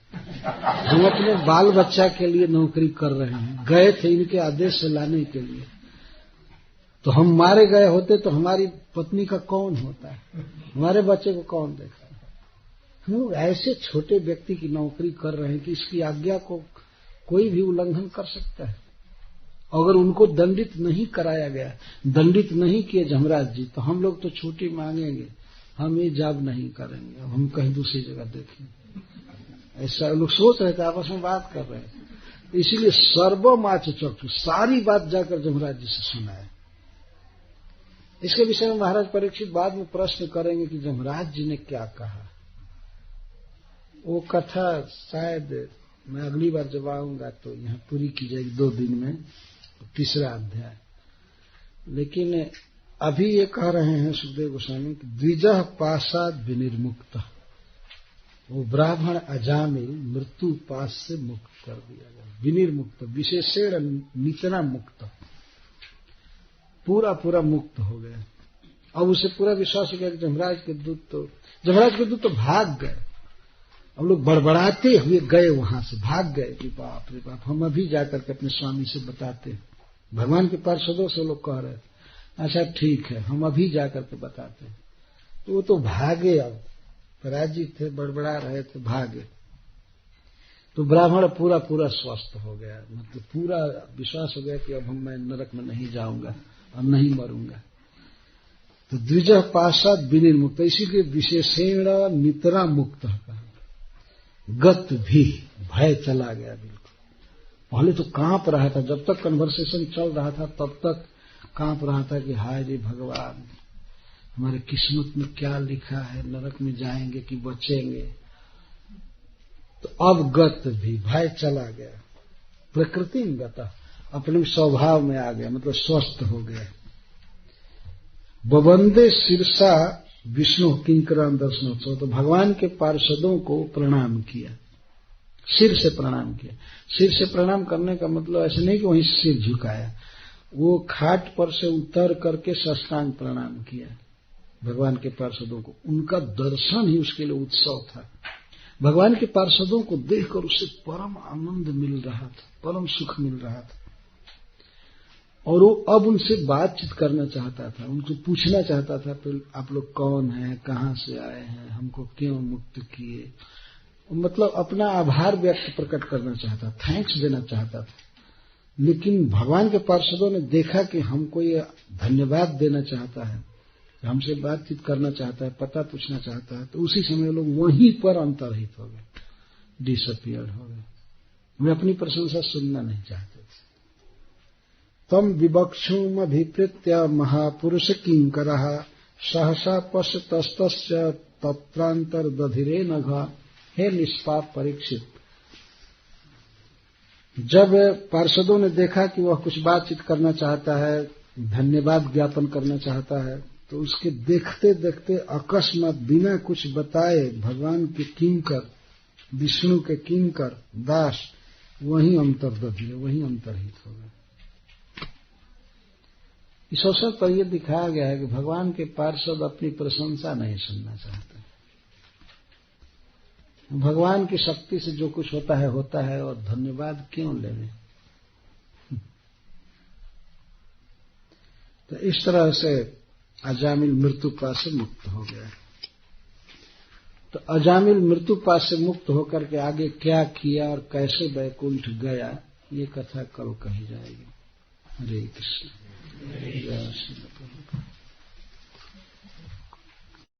हम अपने बाल बच्चा के लिए नौकरी कर रहे हैं, गए थे इनके आदेश से लाने के लिए। तो हम मारे गए होते तो हमारी पत्नी का कौन होता है, हमारे बच्चे को कौन देखता है? हम लोग ऐसे छोटे व्यक्ति की नौकरी कर रहे हैं कि इसकी आज्ञा को कोई भी उल्लंघन कर सकता है। अगर उनको दंडित नहीं कराया गया, दंडित नहीं किए जमराज जी, तो हम लोग तो छुट्टी मांगेंगे, हम ये जॉब नहीं करेंगे, हम कहीं दूसरी जगह देखेंगे। ऐसा लोग सोच रहे थे, आपस में बात कर रहे थे। इसीलिए सर्वमाच चक्षु, सारी बात जाकर जमराज जी से सुनाए। इसके विषय में महाराज परीक्षित बाद में प्रश्न करेंगे कि यमराज जी ने क्या कहा। वो कथा शायद मैं अगली बार जब आऊंगा तो यहाँ पूरी की जाएगी 2 दिन में, 3रा अध्याय। लेकिन अभी ये कह रहे हैं सुखदेव गोस्वामी कि द्विजः पाशाद विनिर्मुक्त, वो ब्राह्मण अजामिल मृत्यु पाश से मुक्त कर दिया गया। विनिर्मुक्त विशेषण नितना मुक्त, पूरा मुक्त हो गया। अब उसे पूरा विश्वास हो गया कि यमराज के दूत तो भाग गए। अब लोग बड़बड़ाते हुए गए, वहां से भाग गए कि बाप रे बाप, हम अभी जाकर के अपने स्वामी से बताते हैं। भगवान के पार्षदों से लोग कह रहे थे अच्छा ठीक है, हम अभी जाकर के बताते हैं। तो वो तो भागे, अब पराजित थे, बड़बड़ा रहे थे, भागे। तो ब्राह्मण पूरा स्वस्थ हो गया, मतलब पूरा विश्वास हो गया कि अब मैं नरक में नहीं जाऊंगा, अब नहीं मरूंगा। तो द्विजः पाशाद विनिर्मुक्त, इसीलिए विशेषेण नितरा मुक्त कहा। गत भी, भय चला गया बिल्कुल। पहले तो कांप रहा था, जब तक कन्वर्सेशन चल रहा था तब तक कांप रहा था कि हाय रे भगवान, हमारे किस्मत में क्या लिखा है, नरक में जाएंगे कि बचेंगे। तो अब गत भी, भय चला गया। प्रकृति में गता, अपने स्वभाव में आ गया, मतलब स्वस्थ हो गया। बवंदे शीर्षा विष्णु किंकरान दर्शनोत्सव, तो भगवान के पार्षदों को प्रणाम किया, सिर से प्रणाम किया। सिर से प्रणाम करने का मतलब ऐसे नहीं कि वहीं सिर झुकाया, वो खाट पर से उतर करके साष्टांग प्रणाम किया भगवान के पार्षदों को। उनका दर्शन ही उसके लिए उत्सव था। भगवान के पार्षदों को देखकर उसे परम आनंद मिल रहा था, परम सुख मिल रहा था। और वो अब उनसे बातचीत करना चाहता था, उनको पूछना चाहता था तो आप लोग कौन हैं, कहां से आए हैं, हमको क्यों मुक्त किए। मतलब अपना आभार व्यक्त प्रकट करना चाहता, थैंक्स देना चाहता था। लेकिन भगवान के पार्षदों ने देखा कि हमको ये धन्यवाद देना चाहता है, हमसे बातचीत करना चाहता है, पता पूछना चाहता है, तो उसी समय लोग वहीं पर अंतर्हित हो गए, डिसअपियर हो गए। वे अपनी प्रशंसा सुनना नहीं चाहते थे। तम विवक्षुमभिप्रेत्य महापुरुष किंकरः सहसा पश्यतस्तस्य तत्रांतर्दधिरे नघ। हे निष्पाप परीक्षित, जब पार्षदों ने देखा कि वह कुछ बातचीत करना चाहता है, धन्यवाद ज्ञापन करना चाहता है, तो उसके देखते देखते अकस्मात बिना कुछ बताए भगवान के किंकर, विष्णु के किंकर दास वहीं अंतर्दधिरे, वहीं अंतर्हित हो गए। इस अवसर पर यह दिखाया गया है कि भगवान के पार्षद अपनी प्रशंसा नहीं सुनना चाहते। भगवान की शक्ति से जो कुछ होता है, और धन्यवाद क्यों लेने। तो इस तरह से अजामिल मृत्युपाश से मुक्त हो गया। तो अजामिल मृत्युपाश से मुक्त होकर के आगे क्या किया और कैसे वैकुंठ गया, ये कथा कल कही जाएगी। हरे कृष्ण। जय श्री कृष्ण।